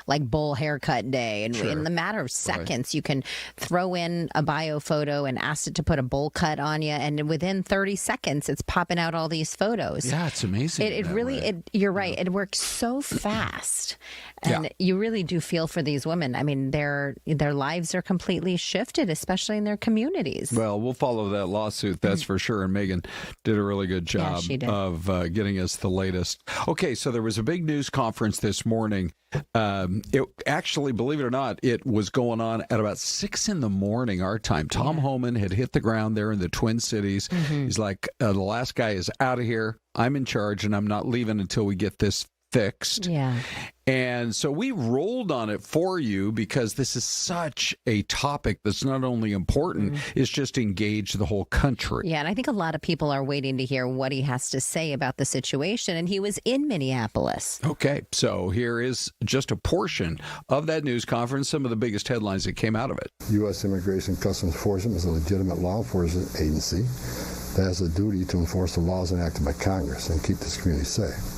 like bull haircut day. And in the matter of seconds, you can throw in a bio photo and ask it to put a bowl cut on you. And within 30 seconds, it's popping out all these photos. Yeah, it's amazing. It really, you're right. It works so fast. And you really do feel for these women. I mean, their lives are completely shifted, especially in their communities. Well, we'll follow that lawsuit, that's for sure. And Megan did a really good job of getting us the latest. Okay, so there was a big news conference this morning. It actually, believe it or not, it was going on at about 6 a.m. our time. Tom Homan had hit the ground there in the Twin Cities. He's like, the last guy is out of here. I'm in charge, and I'm not leaving until we get this fixed. Yeah. And so we rolled on it for you because this is such a topic that's not only important, it's just engaged the whole country. Yeah, and I think a lot of people are waiting to hear what he has to say about the situation, and he was in Minneapolis. Okay, so here is just a portion of that news conference, some of the biggest headlines that came out of it. U.S. Immigration Customs Enforcement is a legitimate law enforcement agency that has a duty to enforce the laws enacted by Congress and keep this community safe.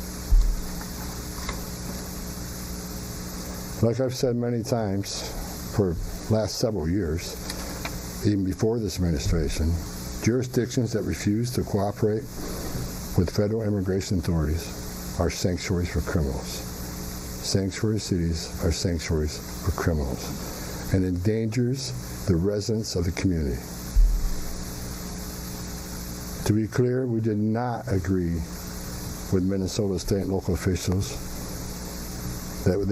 Like I've said many times for the last several years, even before this administration, jurisdictions that refuse to cooperate with federal immigration authorities are sanctuaries for criminals. Sanctuary cities are sanctuaries for criminals and endangers the residents of the community. To be clear, we did not agree with Minnesota state and local officials that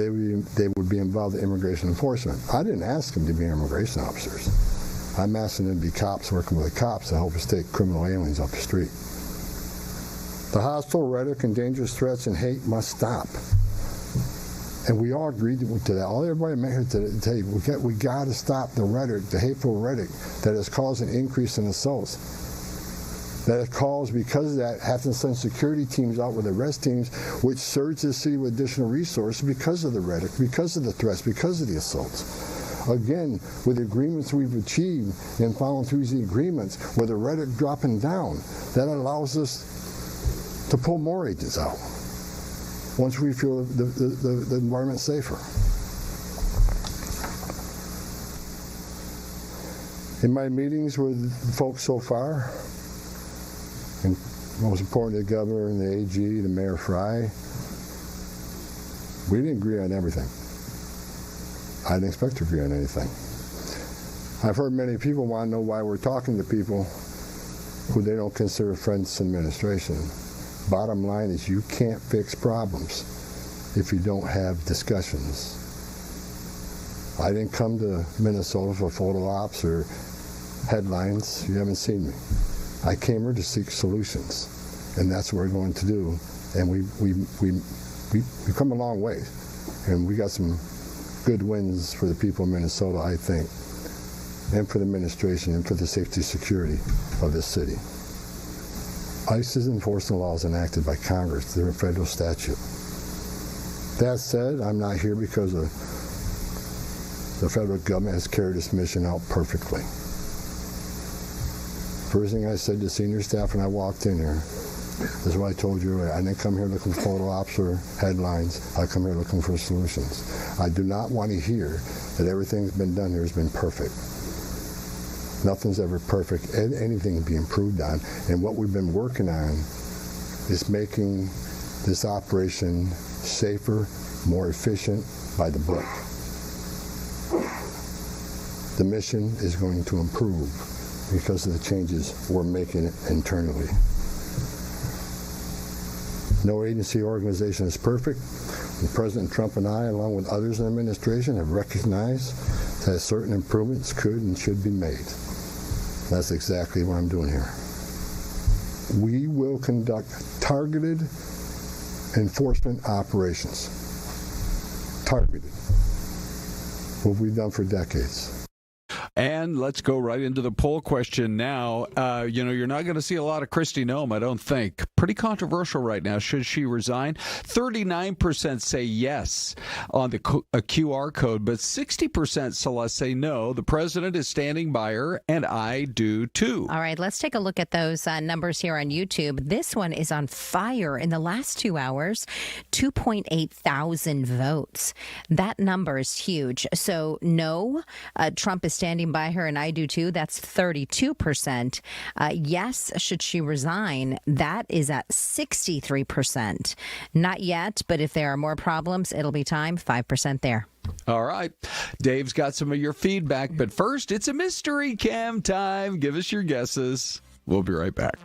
they would be involved in immigration enforcement. I didn't ask them to be immigration officers. I'm asking them to be cops working with the cops to help us take criminal aliens off the street. The hostile rhetoric and dangerous threats and hate must stop. And we all agreed to that. All everybody met here to tell you, we got to stop the rhetoric, the hateful rhetoric that has caused an increase in assaults. That it calls, because of that, have to send security teams out with arrest teams, which surge the city with additional resources because of the rhetoric, because of the threats, because of the assaults. Again, with the agreements we've achieved and following through the agreements, with the rhetoric dropping down, that allows us to pull more agents out. once we feel the environment safer. In my meetings with folks so far, and most important, the governor and the AG, the Mayor Fry, we didn't agree on everything. I didn't expect to agree on anything. I've heard many people want to know why we're talking to people who they don't consider friends in administration. Bottom line is you can't fix problems if you don't have discussions. I didn't come to Minnesota for photo ops or headlines. You haven't seen me. I came here to seek solutions, and that's what we're going to do. And we've come a long way, and we got some good wins for the people of Minnesota, I think, and for the administration and for the safety security of this city. ICE is enforcing laws enacted by Congress. They're a federal statute. That said, I'm not here because the federal government has carried its mission out perfectly. First thing I said to senior staff when I walked in here is what I told you earlier. I didn't come here looking for photo ops or headlines. I come here looking for solutions. I do not want to hear that everything that's been done here has been perfect. Nothing's ever perfect, and anything can be improved on. And what we've been working on is making this operation safer, more efficient, by the book. The mission is going to improve because of the changes we're making internally. No agency or organization is perfect. And President Trump and I, along with others in the administration, have recognized that certain improvements could and should be made. That's exactly what I'm doing here. We will conduct targeted enforcement operations. Targeted. What we've done for decades. And let's go right into the poll question now. You're not going to see a lot of Kristi Noem, I don't think. Pretty controversial right now. Should she resign? 39% say yes on the QR code, but 60%, Celeste, say no. The president is standing by her, and I do too. All right, let's take a look at those numbers here on YouTube. This one is on fire. In the last 2 hours, 2.8 thousand votes. That number is huge. So no, Trump is standing by her, and I do too. That's 32%. Yes, should she resign? That is at 63%. Not yet, but if there are more problems, it'll be time. 5% there. All right. Dave's got some of your feedback, but first, it's a mystery cam time. Give us your guesses. We'll be right back.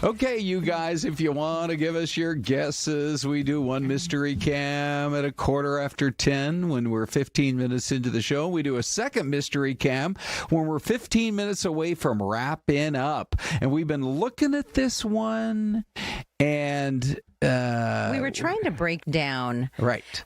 Okay, you guys, if you want to give us your guesses, we do one mystery cam at 10:15 when we're 15 minutes into the show. We do a second mystery cam when we're 15 minutes away from wrapping up. And we've been looking at this one, and we were trying to break down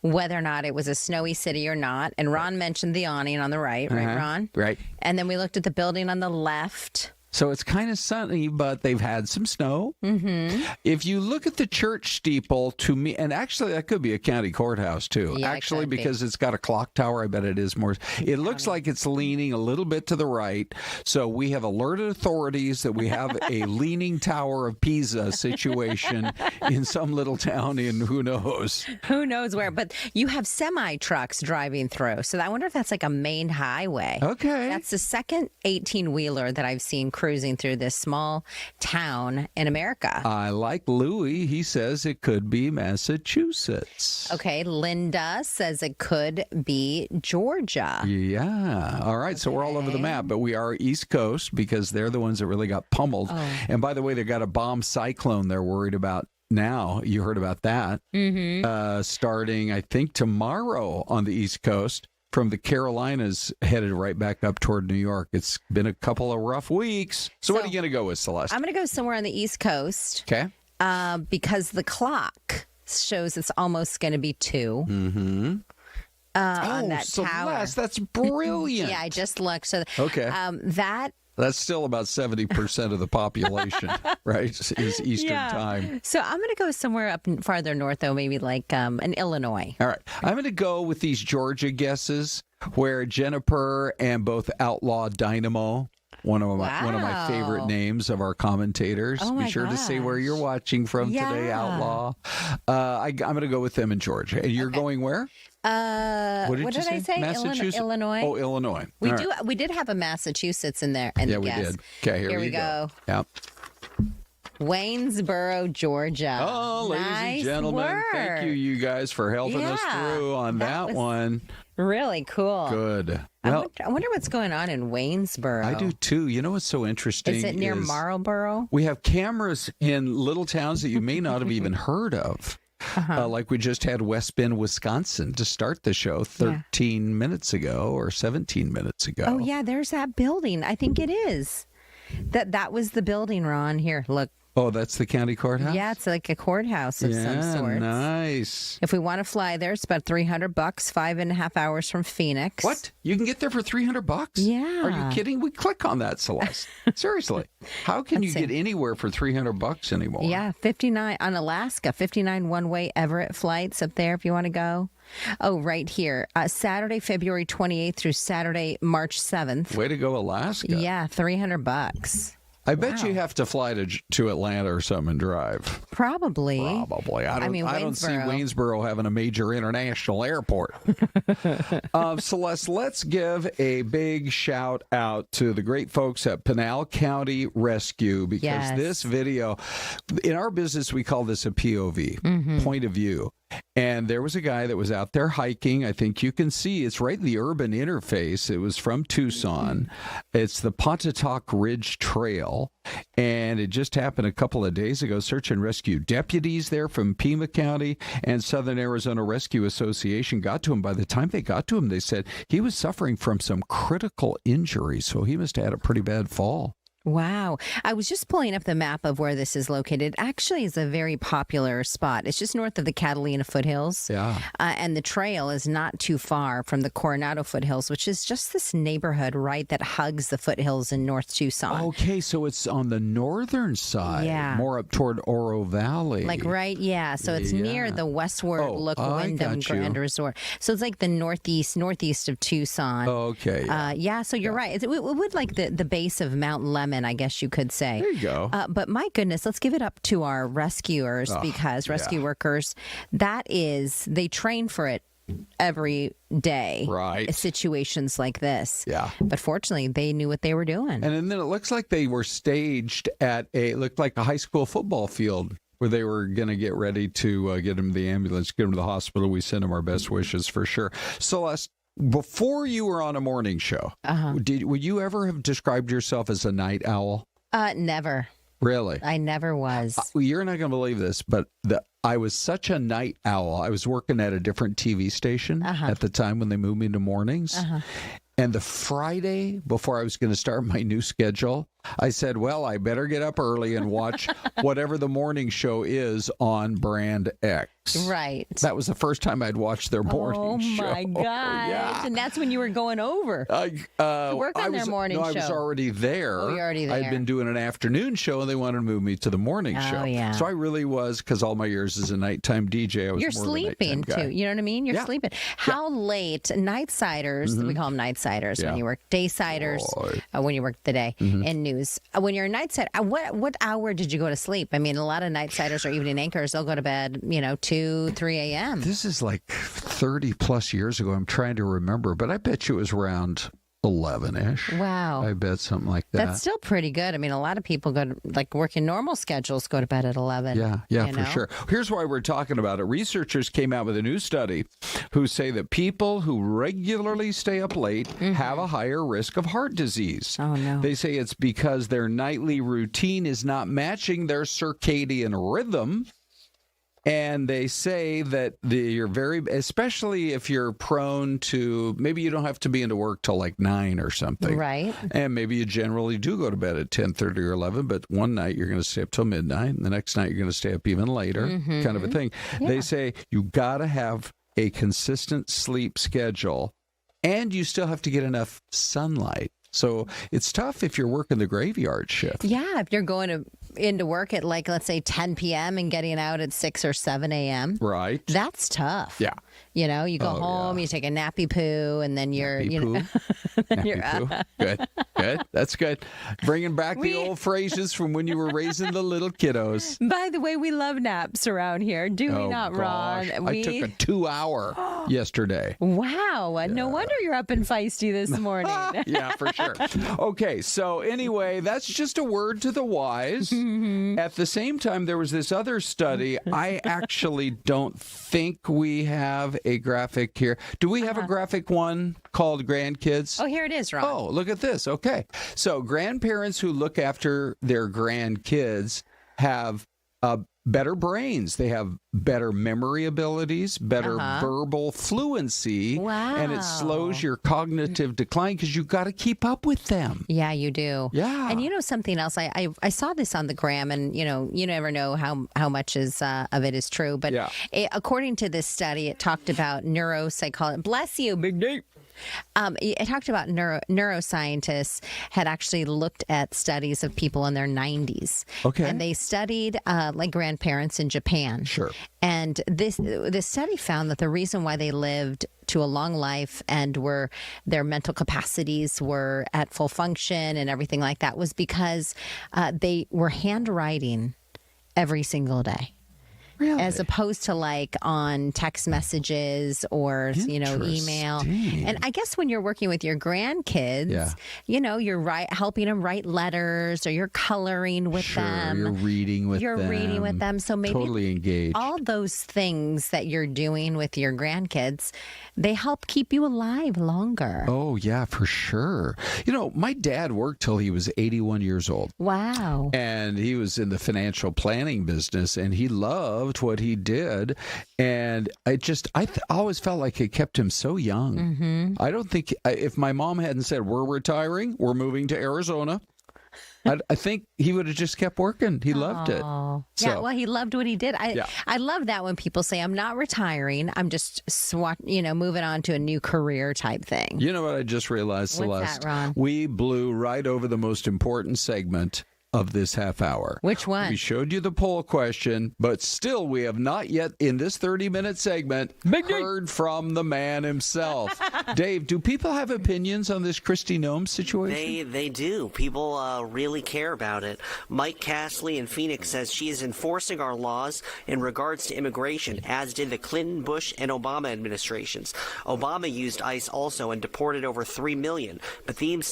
whether or not it was a snowy city or not. And Ron mentioned the awning on the right, right, Ron? Right. And then we looked at the building on the left. So it's kind of sunny, but they've had some snow. Mm-hmm. If you look at the church steeple, to me, and actually that could be a county courthouse too. Yeah, actually, because it's got a clock tower, I bet it is more. It looks like it's leaning a little bit to the right. So we have alerted authorities that we have a leaning Tower of Pisa situation in some little town in who knows. Who knows where. But you have semi-trucks driving through. So I wonder if that's like a main highway. Okay. That's the second 18-wheeler that I've seen cruising through this small town in America. I like Louis. He says it could be Massachusetts. Okay, Linda says it could be Georgia. Yeah. All right. So we're all over the map, but we are East Coast because they're the ones that really got pummeled. Oh. And by the way, they've got a bomb cyclone they're worried about now. You heard about that. Mm-hmm. Starting, I think, tomorrow on the East Coast. From the Carolinas headed right back up toward New York. It's been a couple of rough weeks. So what are you going to go with, Celeste? I'm going to go somewhere on the East Coast. Okay. Because the clock shows it's almost going to be 2. Mm-hmm. On that tower. Celeste, that's brilliant. Yeah, I just looked. So okay. That's still about 70% of the population, right? Is Eastern time. So I'm going to go somewhere up farther north, though, maybe like in Illinois. All right. I'm going to go with these Georgia guesses where Jennifer and both Outlaw Dynamo, one of my favorite names of our commentators. Oh my Be sure to say where you're watching from today, Outlaw. I'm going to go with them in Georgia. And you're going where? What did I say? Massachusetts? Illinois. Oh, Illinois. We did have a Massachusetts in there. Yeah, we did. Okay, here we go. Yep. Waynesboro, Georgia. Oh, ladies and gentlemen, thank you guys for helping us through on that one. Really cool. Good. Well, I wonder what's going on in Waynesboro. I do too. You know what's so interesting? Is it near Marlboro? We have cameras in little towns that you may not have even heard of. Like we just had West Bend, Wisconsin to start the show 13 minutes ago or 17 minutes ago. Oh, yeah, there's that building. I think it is. That was the building, Ron. Here, look. Oh, that's the county courthouse? Yeah, it's like a courthouse of some sort. Nice. If we want to fly there, it's about $300, 5.5 hours from Phoenix. What? You can get there for $300? Yeah. Are you kidding? We click on that, Celeste. Seriously. How can you get anywhere for $300 anymore? Yeah, 59 on Alaska, 59 one-way Everett flights up there if you want to go. Oh, right here. Saturday, February 28th through Saturday, March 7th. Way to go, Alaska. Yeah, $300. I bet you have to fly to Atlanta or something and drive. Probably. I don't see Waynesboro having a major international airport. Celeste, let's give a big shout out to the great folks at Pinal County Rescue because this video, in our business, we call this a POV, point of view. And there was a guy that was out there hiking. I think you can see it's right in the urban interface. It was from Tucson. It's the Pontotoc Ridge Trail. And it just happened a couple of days ago. Search and rescue deputies there from Pima County and Southern Arizona Rescue Association got to him. By the time they got to him, they said he was suffering from some critical injuries. So he must have had a pretty bad fall. Wow. I was just pulling up the map of where this is located. Actually, it's a very popular spot. It's just north of the Catalina foothills. Yeah. And the trail is not too far from the Coronado foothills, which is just this neighborhood, right, that hugs the foothills in North Tucson. Okay, so it's on the northern side. Yeah. More up toward Oro Valley. Like, right, yeah. So it's near the westward look Wyndham Grand Resort. So it's like the northeast of Tucson. Okay. Yeah, so you're right. It would like the base of Mount Lemmon, I guess you could say. There you go. But my goodness, let's give it up to our rescuers because rescue workers, they train for it every day. Right. Situations like this. Yeah. But fortunately, they knew what they were doing. And then it looks like they were staged at it looked like a high school football field where they were going to get ready to get him the ambulance, get him to the hospital. We send him our best wishes for sure. Celeste, before you were on a morning show, would you ever have described yourself as a night owl? Never. Really? I never was. You're not going to believe this, but I was such a night owl. I was working at a different TV station at the time when they moved me to mornings. And the Friday before I was going to start my new schedule, I said, well, I better get up early and watch whatever the morning show is on Brand X. Right. That was the first time I'd watched their morning show. Oh, my gosh. Yeah. And that's when you were going over to work on their morning show. I was already there. Oh, you're already there. I'd been doing an afternoon show, and they wanted to move me to the morning show. Yeah. So I really was, because all my years as a nighttime DJ, I was You're more sleeping, of a nighttime guy. too. You know what I mean? You're sleeping. How late? Night-siders, we call them night-siders when you work. Day-siders when you work the day in news. When you're a night-sider, what hour did you go to sleep? I mean, a lot of night-siders or evening anchors, they'll go to bed, 2, 3 a.m. This is like 30-plus years ago. I'm trying to remember, but I bet you it was around 11-ish. Wow. I bet something like that. That's still pretty good. I mean, a lot of people go to, working normal schedules, go to bed at 11. Yeah, for sure. Here's why we're talking about it. Researchers came out with a new study who say that people who regularly stay up late have a higher risk of heart disease. Oh, no. They say it's because their nightly routine is not matching their circadian rhythm. And they say that you're especially if you're prone to, maybe you don't have to be into work till like 9 or something. Right. And maybe you generally do go to bed at 10:30 or 11, but one night you're going to stay up till midnight, and the next night you're going to stay up even later, kind of a thing. Yeah. They say you got to have a consistent sleep schedule, and you still have to get enough sunlight. So it's tough if you're working the graveyard shift. Yeah, if you're going into work at let's say 10 p.m. and getting out at 6 or 7 a.m. Right. That's tough. Yeah. You go home, you take a nappy poo, and then you're, Nappy poo. Good. That's good. Bringing back the old phrases from when you were raising the little kiddos. By the way, we love naps around here. Do we not, Ron? I took a 2-hour yesterday. Wow. Yeah. No wonder you're up and feisty this morning. Yeah, for sure. Okay, so anyway, that's just a word to the wise. At the same time, there was this other study. I actually don't think we have a graphic here. Do we have a graphic one called grandkids? Oh, here it is, Ron. Oh, look at this. Okay. So grandparents who look after their grandkids have better brains. They have better memory abilities, better verbal fluency. Wow. And it slows your cognitive decline because you've got to keep up with them. Yeah, you do. Yeah. And something else, I saw this on the gram, and you never know how much of it is true. But according to this study, it talked about neuropsychology. Bless you, Big D. It talked about neuroscientists had actually looked at studies of people in their 90s. Okay. And they studied grandparents in Japan. Sure. And this study found that the reason why they lived to a long life and their mental capacities were at full function and everything like that was because they were handwriting every single day. Really? As opposed to on text messages or, email. And I guess when you're working with your grandkids, you're helping them write letters or you're coloring with them. You're reading with them. You're reading with them. So maybe totally engaged. All those things that you're doing with your grandkids, they help keep you alive longer. Oh, yeah, for sure. My dad worked till he was 81 years old. Wow. And he was in the financial planning business, and he loved what he did, and I always felt like it kept him so young. I don't think if my mom hadn't said we're retiring, we're moving to Arizona, I think he would have just kept working. He loved it. Yeah, well, he loved what he did. I love that when people say, I'm not retiring, I'm just moving on to a new career type thing. You know what I just realized, Celeste? That, Ron? We blew right over the most important segment of this half hour. Which one? We showed you the poll question, but still we have not yet in this 30-minute segment heard from the man himself. Dave, do people have opinions on this Kristi Noem situation? They do. People really care about it. Mike Castley in Phoenix says she is enforcing our laws in regards to immigration, as did the Clinton, Bush, and Obama administrations. Obama used ICE also and deported over 3 million, but these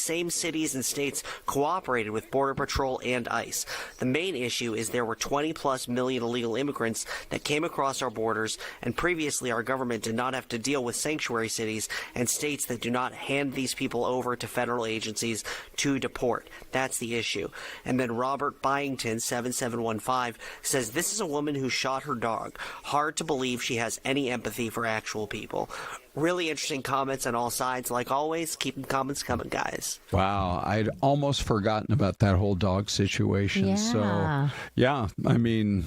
same cities and states cooperated with Border Patrol and ICE. The main issue is there were 20+ million illegal immigrants that came across our borders, and previously our government did not have to deal with sanctuary cities and states that do not hand these people over to federal agencies to deport. That's the issue. And then Robert Byington, 7715, says this is a woman who shot her dog. Hard to believe she has any empathy for actual people. Really interesting comments on all sides. Like always, keep the comments coming, guys. Wow, I'd almost forgotten about that whole dog situation. Yeah. So, yeah, I mean,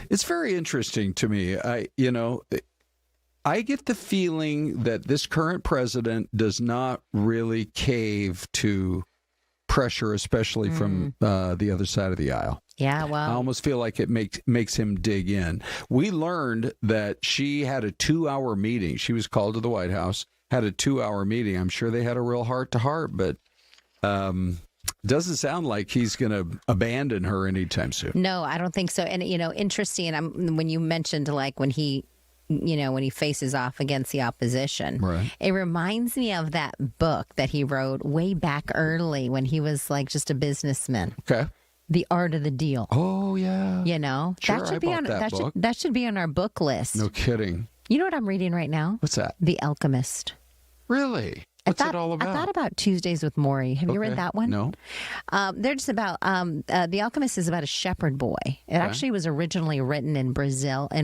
it's very interesting to me. I get the feeling that this current president does not really cave to pressure, especially from the other side of the aisle. Yeah, well, I almost feel like it makes him dig in. We learned that she had a 2-hour meeting. She was called to the White House, had a 2-hour meeting. I'm sure they had a real heart-to-heart, but doesn't sound like he's going to abandon her anytime soon. No, I don't think so. And, interesting, when you mentioned, like, when he faces off against the opposition. Right. It reminds me of that book that he wrote way back early when he was like just a businessman. Okay. The Art of the Deal. Oh, yeah. that Sure, should I be bought on that book. that should be on our book list. No kidding. You know what I'm reading right now? What's that? The Alchemist. Really? What's it all about? I thought about Tuesdays with Maury. Have you read that one? No. They're just about The Alchemist is about a shepherd boy. It actually was originally written in Brazilian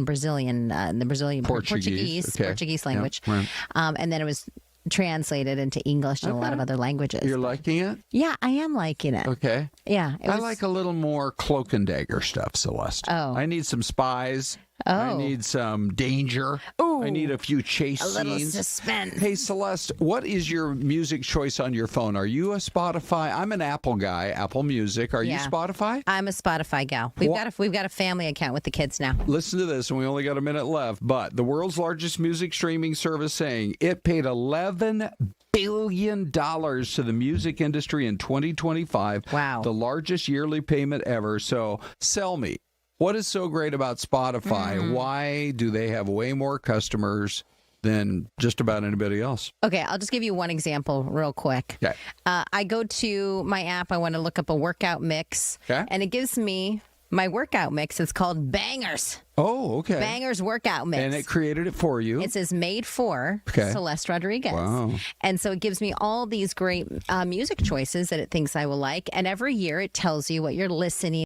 Portuguese language, right. and then it was translated into English and a lot of other languages. You're liking it? Yeah, I am liking it. Okay. Yeah, I like a little more cloak and dagger stuff, Celeste. Oh. I need some spies. I need some danger. Ooh, I need a few chase a little scenes. suspense. Hey, Celeste, what is your music choice on your phone? Are you a Spotify? I'm an Apple guy, Apple Music. Are you Spotify? I'm a Spotify gal. We've got a family account with the kids now. Listen to this, and we only got a minute left, but the world's largest music streaming service saying it paid $11 billion to the music industry in 2025. Wow. The largest yearly payment ever. So sell me. What is so great about Spotify? Why do they have way more customers than just about anybody else? Okay, I'll just give you one example real quick. Okay. I go to my app. I want to look up a workout mix. Okay. And it gives me my workout mix. It's called Bangers. Oh, okay. Bangers workout mix. And it created it for you. It says made for Syleste Rodriguez. Wow. And so it gives me all these great music choices that it thinks I will like. And every year it tells you what you're listening